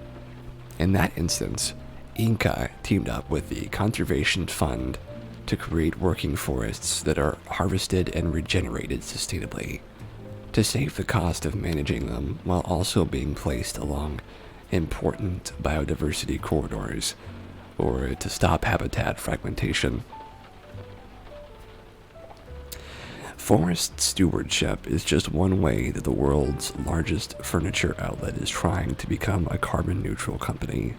Speaker 1: In that instance, Inca teamed up with the Conservation Fund to create working forests that are harvested and regenerated sustainably, to save the cost of managing them while also being placed along important biodiversity corridors, or to stop habitat fragmentation. Forest stewardship is just one way that the world's largest furniture outlet is trying to become a carbon neutral company.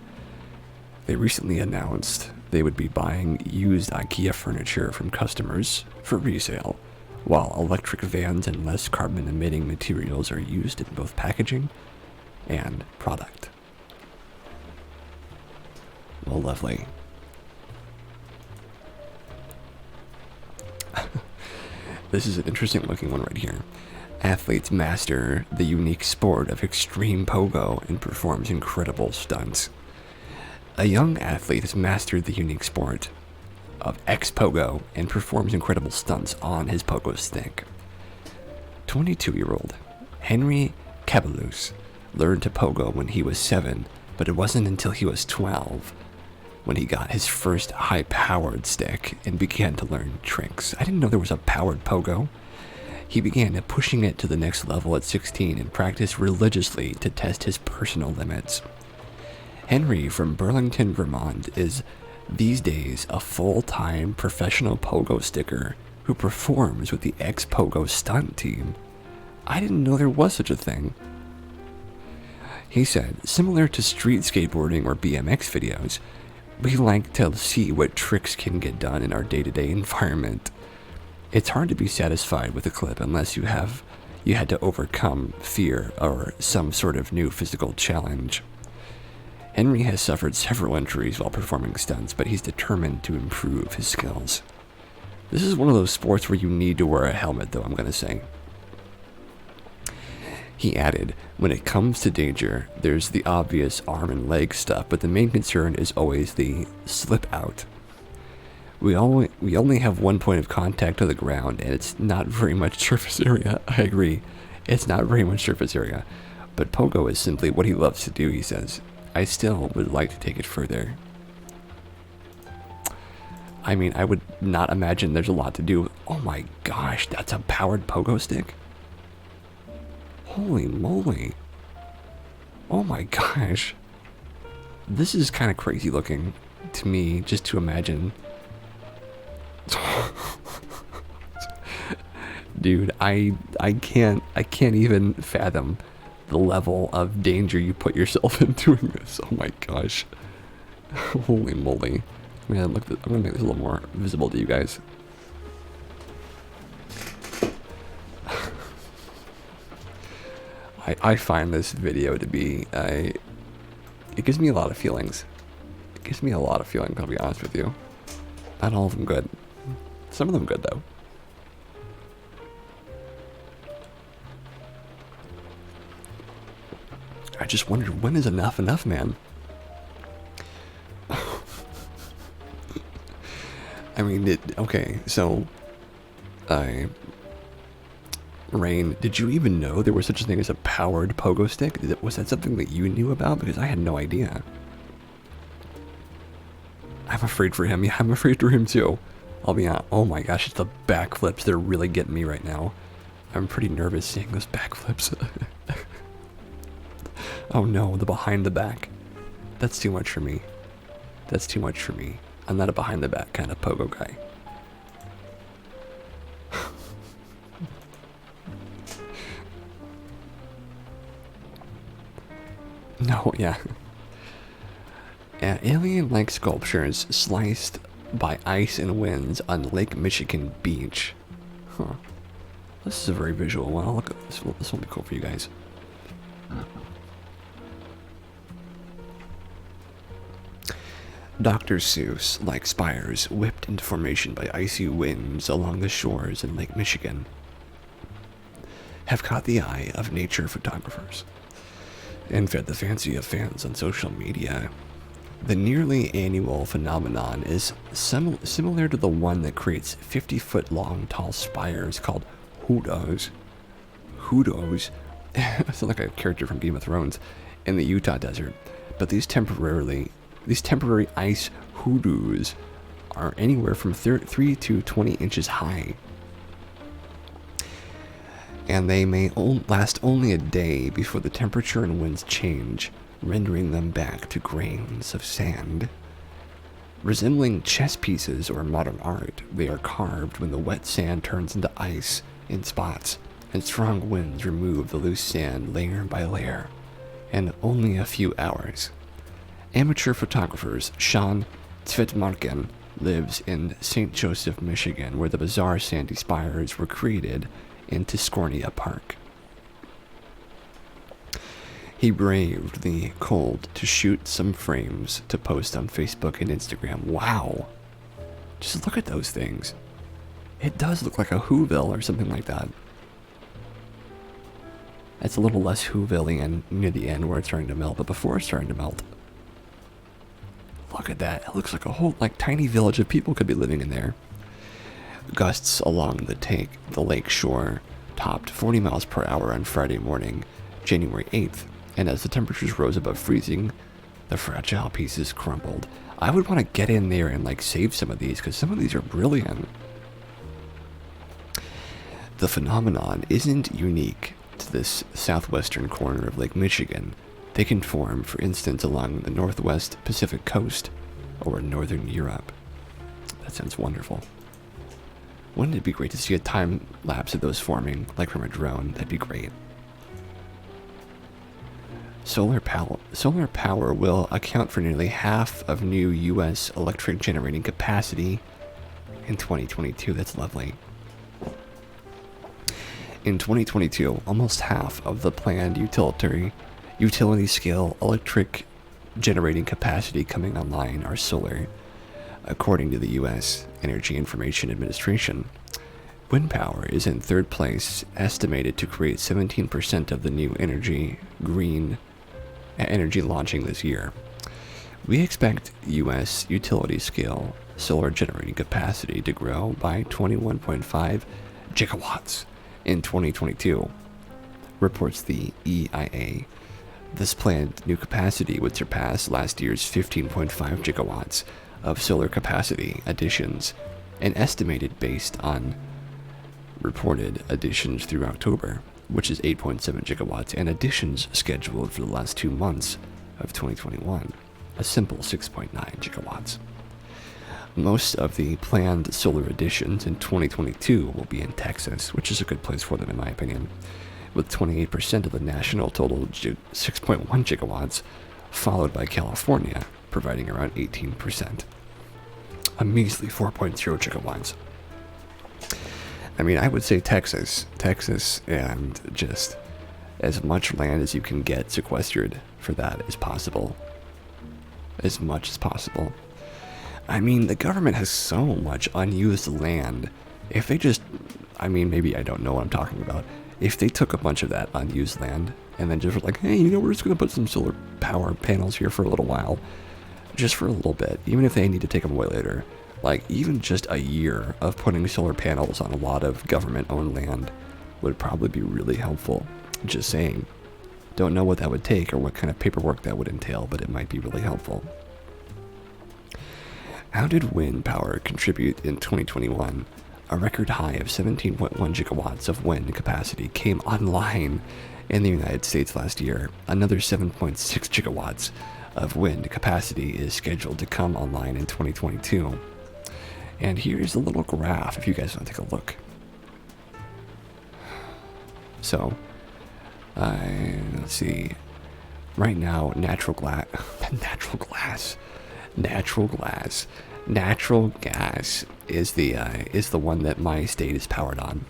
Speaker 1: They recently announced they would be buying used IKEA furniture from customers for resale, while electric vans and less carbon emitting materials are used in both packaging and product. Well, lovely. This is an interesting looking one right here. Athletes master the unique sport of extreme pogo and performs incredible stunts. A young athlete has mastered the unique sport of X-Pogo and performs incredible stunts on his pogo stick. 22-year-old Henry Caballus learned to pogo when he was 7, but it wasn't until he was 12 when he got his first high-powered stick and began to learn tricks. I didn't know there was a powered pogo. He began pushing it to the next level at 16 and practiced religiously to test his personal limits. Henry from Burlington, Vermont is these days a full-time professional pogo sticker who performs with the X-Pogo stunt team. I didn't know there was such a thing. He said, similar to street skateboarding or BMX videos, we like to see what tricks can get done in our day-to-day environment. It's hard to be satisfied with a clip unless you had to overcome fear or some sort of new physical challenge. Henry has suffered several injuries while performing stunts, but he's determined to improve his skills. This is one of those sports where you need to wear a helmet, though, I'm going to say. He added, when it comes to danger, there's the obvious arm and leg stuff, but the main concern is always the slip out. We only have one point of contact to the ground, and it's not very much surface area. I agree. It's not very much surface area. But pogo is simply what he loves to do, he says. I still would like to take it further. I mean, I would not imagine there's a lot to do. Oh my gosh, that's a powered pogo stick? Holy moly. Oh my gosh. This is kind of crazy looking to me, just to imagine. Dude, I can't even fathom the level of danger you put yourself in doing this. Oh my gosh. Holy moly. Man, I'm gonna make this a little more visible to you guys. I find this video to be, it gives me a lot of feelings. It gives me a lot of feelings, I'll be honest with you. Not all of them good. Some of them good, though. I just wondered, when is enough, man? I mean, okay, so, Rain, did you even know there was such a thing as a powered pogo stick? Was that something that you knew about? Because I had no idea. I'm afraid for him. Yeah, I'm afraid for him too. I'll be honest. Oh my gosh, it's the backflips. They're really getting me right now. I'm pretty nervous seeing those backflips. Oh no, the behind the back. That's too much for me. That's too much for me. I'm not a behind the back kind of pogo guy. No, yeah. Alien-like sculptures sliced by ice and winds on Lake Michigan Beach. Huh. This is a very visual one. I'll look at this. This will be cool for you guys. Dr. Seuss, like spires whipped into formation by icy winds along the shores in Lake Michigan, have caught the eye of nature photographers and fed the fancy of fans on social media. The nearly annual phenomenon is similar to the one that creates 50-foot-long tall spires called hoodoos. Hoodoos sound like a character from Game of Thrones in the Utah desert. But these temporary ice hoodoos are anywhere from 3 to 20 inches high. And they may last only a day before the temperature and winds change, rendering them back to grains of sand. Resembling chess pieces or modern art, they are carved when the wet sand turns into ice in spots, and strong winds remove the loose sand layer by layer, in only a few hours. Amateur photographers Sean Tvitmarken lives in St. Joseph, Michigan, where the bizarre sandy spires were created in Tiscornia Park. He braved the cold to shoot some frames to post on Facebook and Instagram. Wow! Just look at those things. It does look like a Whoville or something like that. It's a little less Whoville near the end where it's starting to melt, but before it's starting to melt. Look at that. It looks like a whole tiny village of people could be living in there. Gusts along the lake shore topped 40 miles per hour on Friday morning, January 8th. And as the temperatures rose above freezing, the fragile pieces crumbled. I would want to get in there and save some of these, because some of these are brilliant. The phenomenon isn't unique to this southwestern corner of Lake Michigan. They can form, for instance, along the northwest Pacific coast or northern Europe. That sounds wonderful. Wouldn't it be great to see a time lapse of those forming, like from a drone? That'd be great. Solar power will account for nearly half of new U.S. electric generating capacity in 2022. That's lovely. In 2022, almost half of the planned utility-scale electric generating capacity coming online are solar, according to the U.S. Energy Information Administration. Wind power is in third place, estimated to create 17% of the new green energy launching this year. We expect U.S. utility-scale solar generating capacity to grow by 21.5 gigawatts in 2022, reports the EIA. This planned new capacity would surpass last year's 15.5 gigawatts of solar capacity additions, and estimated based on reported additions through October, which is 8.7 gigawatts, and additions scheduled for the last 2 months of 2021, a simple 6.9 gigawatts. Most of the planned solar additions in 2022 will be in Texas, which is a good place for them in my opinion, with 28% of the national total 6.1 gigawatts, followed by California, providing around 18%. A measly 4.0 gigawatts. I mean, I would say Texas, and just as much land as you can get sequestered for that as possible. As much as possible. I mean, the government has so much unused land. If they just, maybe I don't know what I'm talking about. If they took a bunch of that unused land and then just were like, hey, we're just going to put some solar power panels here for a little while. Just for a little bit, even if they need to take them away later. Even just a year of putting solar panels on a lot of government-owned land would probably be really helpful. Just saying. Don't know what that would take or what kind of paperwork that would entail, but it might be really helpful. How did wind power contribute in 2021? A record high of 17.1 gigawatts of wind capacity came online in the United States last year. Another 7.6 gigawatts of wind capacity is scheduled to come online in 2022. And here's a little graph if you guys want to take a look. So, let's see. Right now, natural gas is the one that my state is powered on.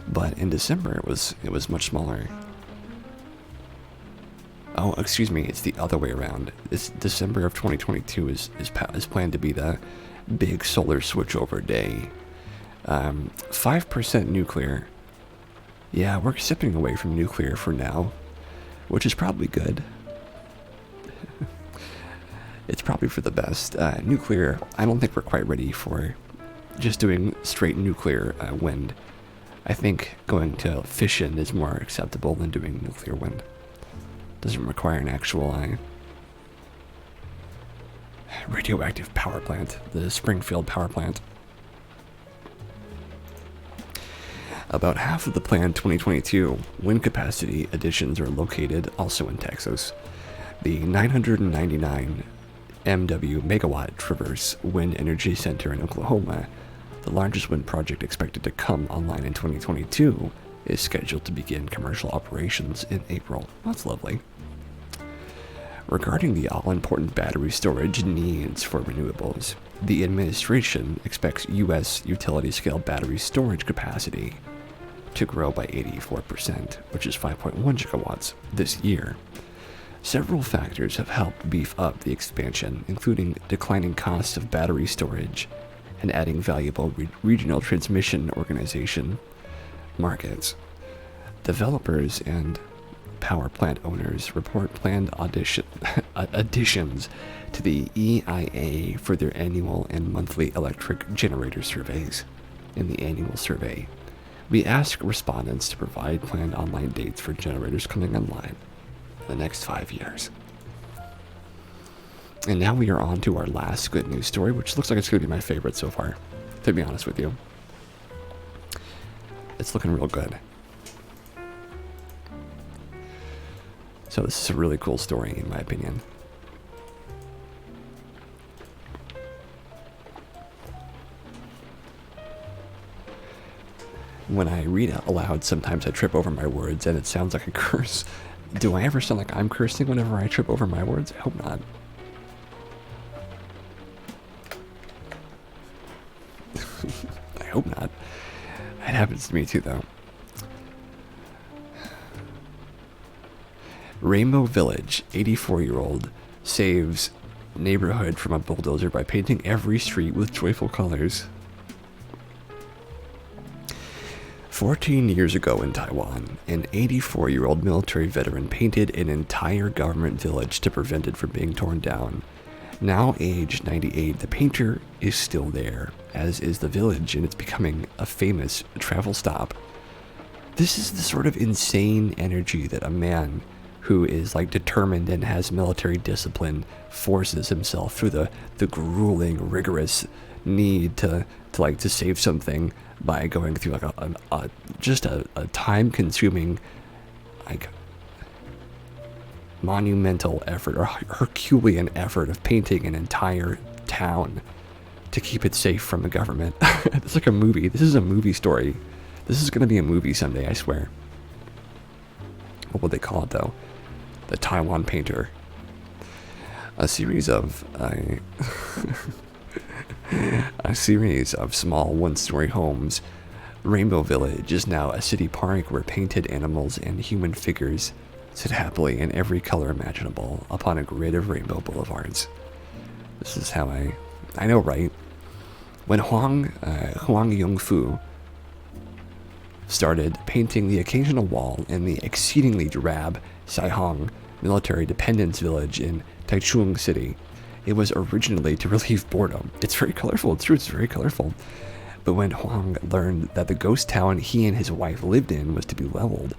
Speaker 1: But in December, it was much smaller. Oh, excuse me, it's the other way around. This December of 2022 is planned to be the big solar switchover day. 5% nuclear. Yeah, we're stepping away from nuclear for now, which is probably good. It's probably for the best. Nuclear, I don't think we're quite ready for just doing straight nuclear wind. I think going to fission is more acceptable than doing nuclear wind. Doesn't require an actual radioactive power plant, the Springfield power plant. About half of the planned 2022 wind capacity additions are located also in Texas. The 999 MW Megawatt Traverse Wind Energy Center in Oklahoma, the largest wind project expected to come online in 2022, is scheduled to begin commercial operations in April. That's lovely. Regarding the all-important battery storage needs for renewables, the administration expects U.S. utility-scale battery storage capacity to grow by 84%, which is 5.1 gigawatts this year. Several factors have helped beef up the expansion, including declining costs of battery storage and adding valuable regional transmission organization markets. Developers and power plant owners report planned additions to the EIA for their annual and monthly electric generator surveys. In the annual survey, we ask respondents to provide planned online dates for generators coming online in the next 5 years. And now we are on to our last good news story, which looks like it's going to be my favorite so far, to be honest with you. It's looking real good. So this is a really cool story, in my opinion. When I read it aloud, sometimes I trip over my words and it sounds like a curse. Do I ever sound like I'm cursing whenever I trip over my words? I hope not. I hope not. It happens to me too, though. Rainbow Village, 84-year-old, saves neighborhood from a bulldozer by painting every street with joyful colors. 14 years ago in Taiwan, an 84-year-old military veteran painted an entire government village to prevent it from being torn down. Now aged 98, the painter is still there, as is the village, and it's becoming a famous travel stop. This is the sort of insane energy that a man who is like determined and has military discipline forces himself through the grueling, rigorous need to save something by going through like a time-consuming, like, monumental effort or Herculean effort of painting an entire town to keep it safe from the government. It's like a movie. This is a movie story. This is going to be a movie someday, I swear. What would they call it, though? The Taiwan Painter. A series of small one-story homes. Rainbow Village is now a city park where painted animals and human figures sit happily in every color imaginable upon a grid of rainbow boulevards. This is how I know, right? When Huang Yongfu started painting the occasional wall in the exceedingly drab Saihong military dependence village in Taichung City, it was originally to relieve boredom. It's very colorful. It's true. It's very colorful. But when Huang learned that the ghost town he and his wife lived in was to be leveled,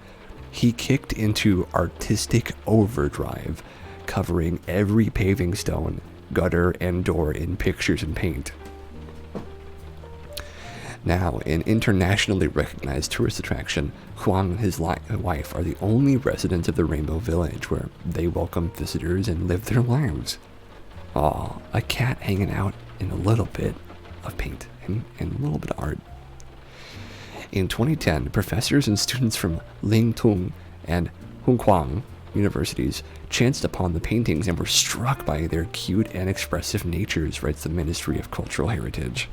Speaker 1: he kicked into artistic overdrive, covering every paving stone, gutter, and door in pictures and paint. Now, an internationally recognized tourist attraction, Huang and his wife are the only residents of the Rainbow Village where they welcome visitors and live their lives. Aw, a cat hanging out in a little bit of paint and a little bit of art. In 2010, professors and students from Lingtung and Hongkwang universities chanced upon the paintings and were struck by their cute and expressive natures, writes the Ministry of Cultural Heritage.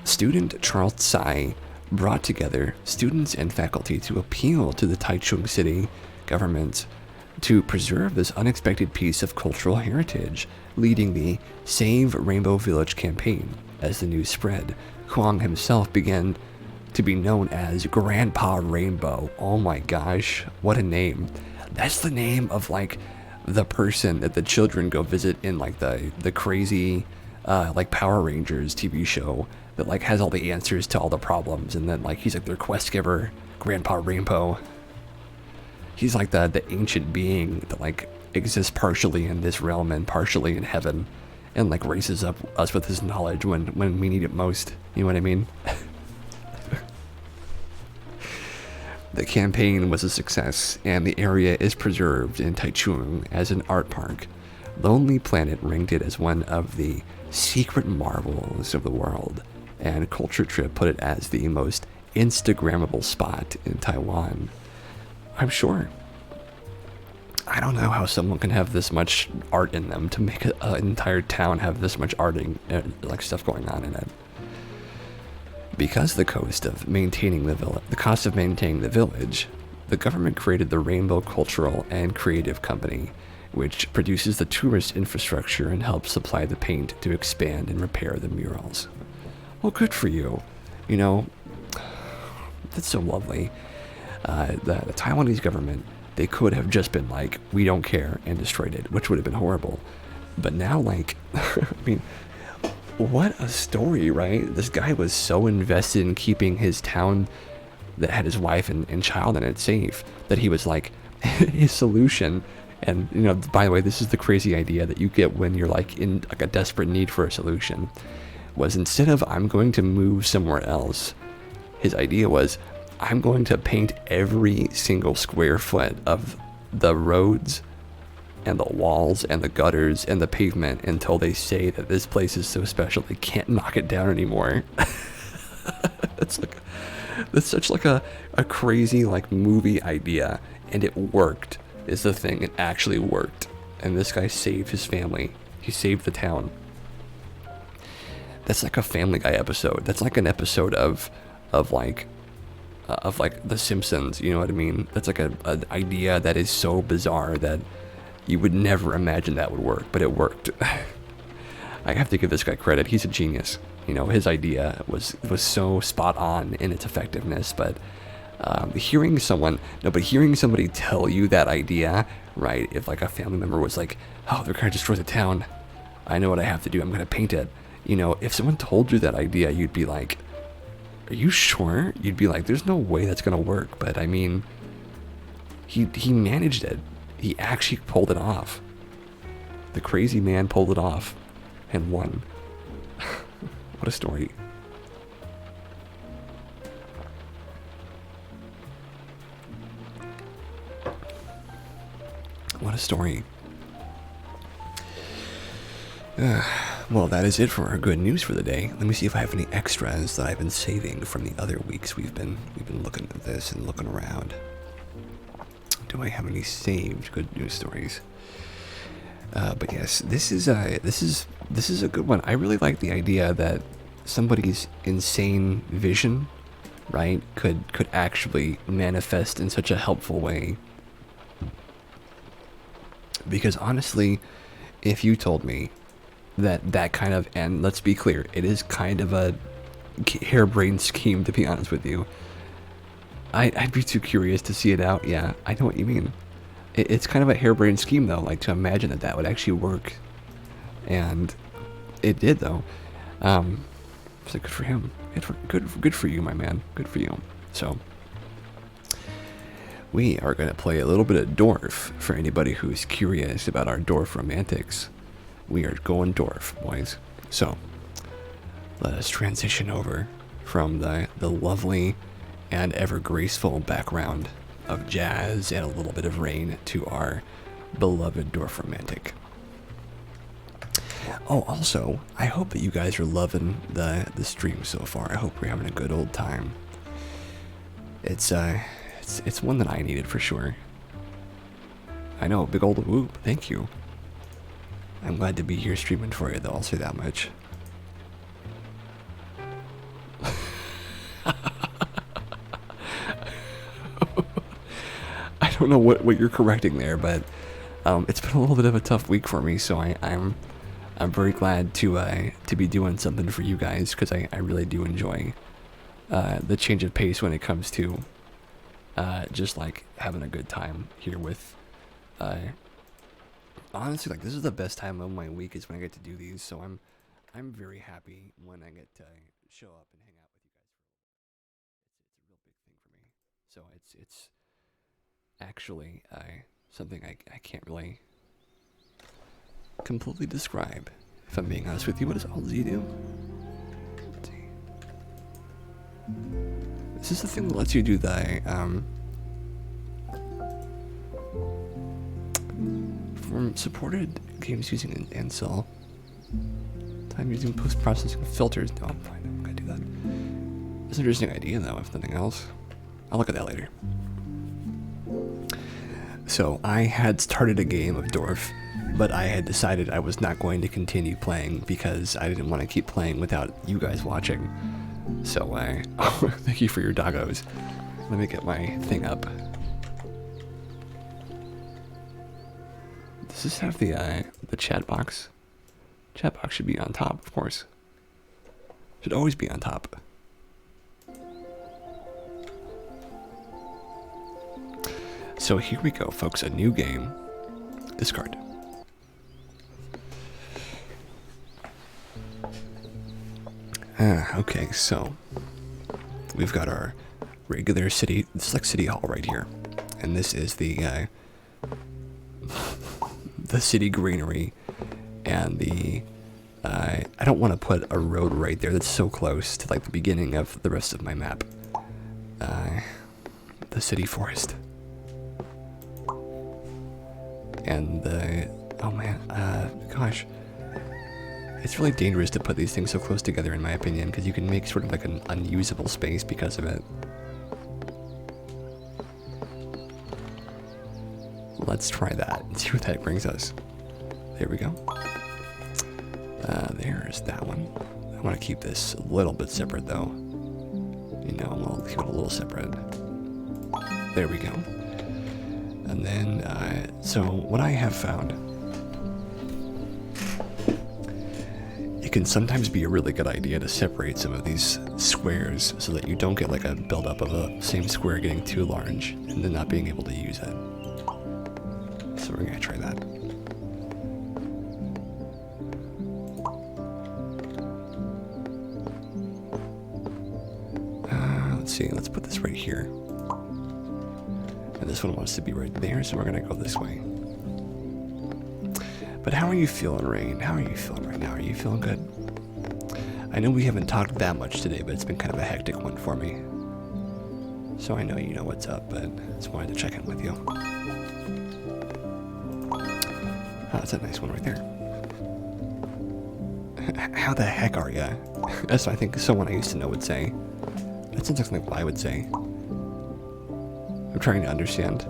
Speaker 1: Student Charles Tsai brought together students and faculty to appeal to the Taichung City government to preserve this unexpected piece of cultural heritage, leading the Save Rainbow Village campaign. As the news spread, Huang himself began to be known as Grandpa Rainbow. Oh my gosh, what a name. That's the name of like the person that the children go visit in like the crazy like Power Rangers TV show that like has all the answers to all the problems, and then like he's like their quest giver, Grandpa Rainbow. He's like the ancient being that like exists partially in this realm and partially in heaven, and like raises up us with his knowledge when we need it most. You know what I mean? The campaign was a success, and the area is preserved in Taichung as an art park. Lonely Planet ranked it as one of the secret marvels of the world, and Culture Trip put it as the most Instagrammable spot in Taiwan. I'm sure. I don't know how someone can have this much art in them to make an entire town have this much arting, like stuff going on in it. Because the cost of maintaining the village, the government created the Rainbow Cultural and Creative Company, which produces the tourist infrastructure and helps supply the paint to expand and repair the murals. Well, good for you. You know, that's so lovely. The Taiwanese government, they could have just been like, we don't care, and destroyed it, which would have been horrible. But now, like, I mean, what a story, right? This guy was so invested in keeping his town that had his wife and child in it safe that he was like, his solution. And, you know, by the way, this is the crazy idea that you get when you're like in like a desperate need for a solution, was instead of I'm going to move somewhere else, his idea was I'm going to paint every single square foot of the roads and the walls and the gutters and the pavement until they say that this place is so special they can't knock it down anymore. That's such like a crazy like movie idea, and it worked is the thing. It actually worked, and this guy saved his family. He saved the town. That's like a Family Guy episode. That's like an episode of like The Simpsons. You know what I mean? That's like an idea that is so bizarre that you would never imagine that would work, but it worked. I have to give this guy credit. He's a genius. You know, his idea was so spot on in its effectiveness, but hearing somebody tell you that idea, right? If like a family member was like, oh, they're gonna destroy the town, I know what I have to do. I'm gonna paint it. You know, if someone told you that idea, you'd be like, are you sure? You'd be like, there's no way that's gonna work. But I mean, he managed it. He actually pulled it off. The crazy man pulled it off and won. What a story. What a story. Well, that is it for our good news for the day. Let me see if I have any extras that I've been saving from the other weeks we've been looking at this and looking around. Do I have any saved good news stories? But yes, this is a good one. I really like the idea that somebody's insane vision, right, could actually manifest in such a helpful way. Because honestly, if you told me that kind of, and let's be clear, it is kind of a harebrained scheme, to be honest with you, I'd be too curious to see it out. Yeah, I know what you mean. It's kind of a harebrained scheme, though, like to imagine that would actually work. And it did, though. So good for him. Good for you, my man. Good for you. So we are going to play a little bit of Dwarf for anybody who's curious about our Dwarf romantics. We are going Dwarf, boys. So let us transition over from the lovely and ever graceful background of jazz and a little bit of rain to our beloved Dwarf romantic. Oh, also, I hope that you guys are loving the stream so far. I hope we're having a good old time. It's one that I needed for sure. I know, big old whoop. Thank you. I'm glad to be here streaming for you, though. I'll say that much. I don't know what you're correcting there, but it's been a little bit of a tough week for me, so I'm very glad to be doing something for you guys, because I really do enjoy the change of pace when it comes to just like having a good time here with honestly, like, this is the best time of my week is when I get to do these, so I'm very happy when I get to show up and hang out with you guys. It's a real big thing for me. So it's actually something I can't really completely describe. If I'm being honest with you, what does Alt Z do? Let's see. Is this the thing that lets you do the, from supported games using an Ansel, time using post-processing filters. No, I'm fine. I'm gonna do that. It's an interesting idea, though, if nothing else. I'll look at that later. So, I had started a game of Dwarf, but I had decided I was not going to continue playing because I didn't want to keep playing without you guys watching. So, oh, thank you for your doggos. Let me get my thing up. Does this have the chat box? Chat box should be on top, of course. Should always be on top. So here we go, folks. A new game. Discard. Okay, so we've got our regular city. It's like City Hall right here, and this is the the city greenery, and the I don't want to put a road right there. That's so close to like the beginning of the rest of my map. The city forest. And the, oh man, gosh. It's really dangerous to put these things so close together, in my opinion, because you can make sort of like an unusable space because of it. Let's try that and see what that brings us. There we go. There's that one. I want to keep this a little bit separate, though. You know, we'll keep it a little separate. There we go. And then, so what I have found, it can sometimes be a really good idea to separate some of these squares so that you don't get like a buildup of a same square getting too large and then not being able to use it. So we're gonna try that. Let's see, let's put this right here. And this one wants to be right there, so we're gonna go this way. But how are you feeling, Rain? How are you feeling right now? Are you feeling good? I know we haven't talked that much today, but it's been kind of a hectic one for me. So I know you know what's up, but I just wanted to check in with you. Oh, that's a nice one right there. How the heck are ya? That's what I think someone I used to know would say. That sounds like something I would say. I'm trying to understand.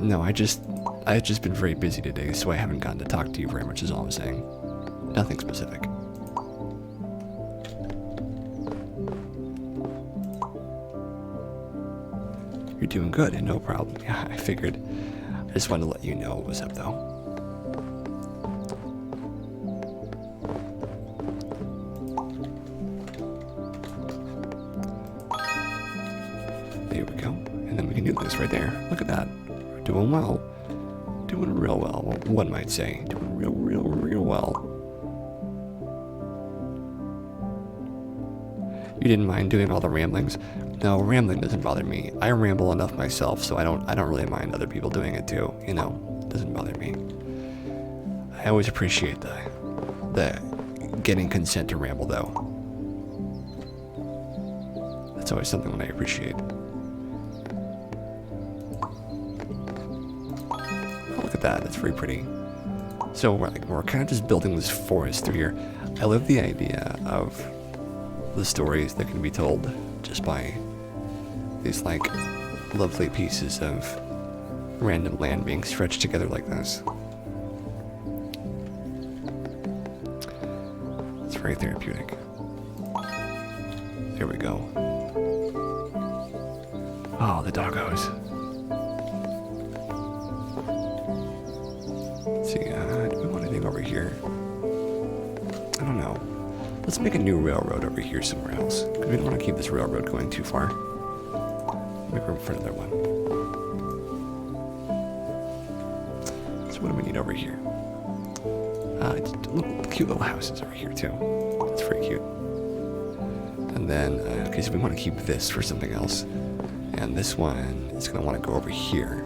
Speaker 1: No, I've just been very busy today, so I haven't gotten to talk to you very much is all I'm saying. Nothing specific. You're doing good, and no problem. Yeah, I figured. I just wanted to let you know what was up, though. There we go. And then we can do this right there. Look at that. We're doing well. Doing real well, one might say. Doing real well. You didn't mind doing all the ramblings? No, rambling doesn't bother me. I ramble enough myself, so I don't really mind other people doing it too. You know, it doesn't bother me. I always appreciate the getting consent to ramble, though. That's always something that I appreciate. Look at that, that's very pretty. So we're kind of just building this forest through here. I love the idea of the stories that can be told just by these like lovely pieces of random land being stretched together like this. It's very therapeutic. There we go. Oh, the doggos. Let's see, do we want anything over here? I don't know. Let's make a new railroad over here somewhere else, because we don't want to keep this railroad going too far. Make room for another one. So what do we need over here? Cute little houses over here too. That's pretty cute. And then, okay, so we want to keep this for something else. And this one is going to want to go over here.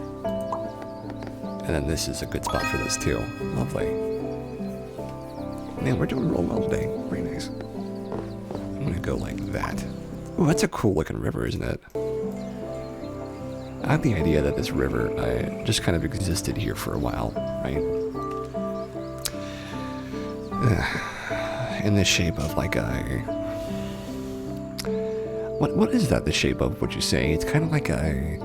Speaker 1: And then this is a good spot for this too. Lovely. Man, we're doing real well today. Very nice. I'm gonna go like that. Oh, that's a cool looking river, isn't it? I had the idea that this river just kind of existed here for a while, right? In the shape of like a... What is that the shape of, would you say? It's kind of like a...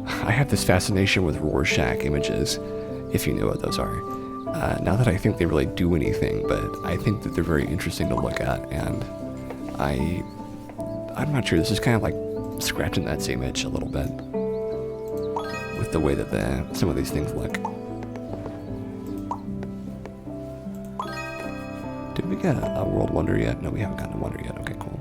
Speaker 1: I have this fascination with Rorschach images, if you know what those are. Not that I think they really do anything, but I think that they're very interesting to look at, and I'm not sure, this is kind of like scratching that same itch a little bit with the way that some of these things look. Did we get a World Wonder yet? No, we haven't gotten a Wonder yet. Okay, cool.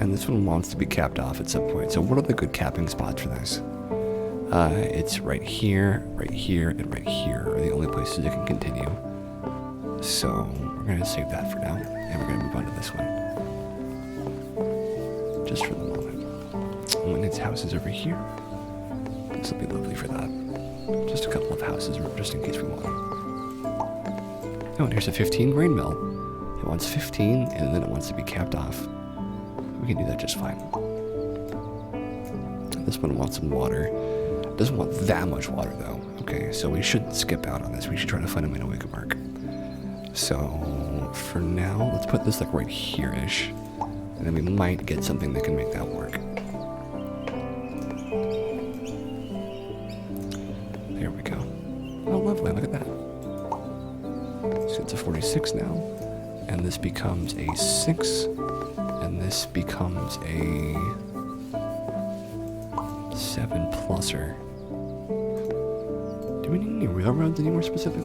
Speaker 1: And this one wants to be capped off at some point. So what are the good capping spots for this? It's right here, and right here are the only places it can continue. So we're going to save that for now, and we're going to move on to this one. Just for the moment. And its house is over here. This will be lovely for that. Just a couple of houses, just in case we want them. Oh, and here's a 15 grain mill. It wants 15, and then it wants to be capped off. We can do that just fine. This one wants some water. Doesn't want that much water though. Okay, so we should skip out on this. We should try to find a Minoica mark. So for now, let's put this like right here-ish. And then we might get something that can make that work. There we go. Oh, lovely, look at that. So it's a 46 now. And this becomes a 6. And this becomes a 7 pluser. Do we need any railroads anymore specifically?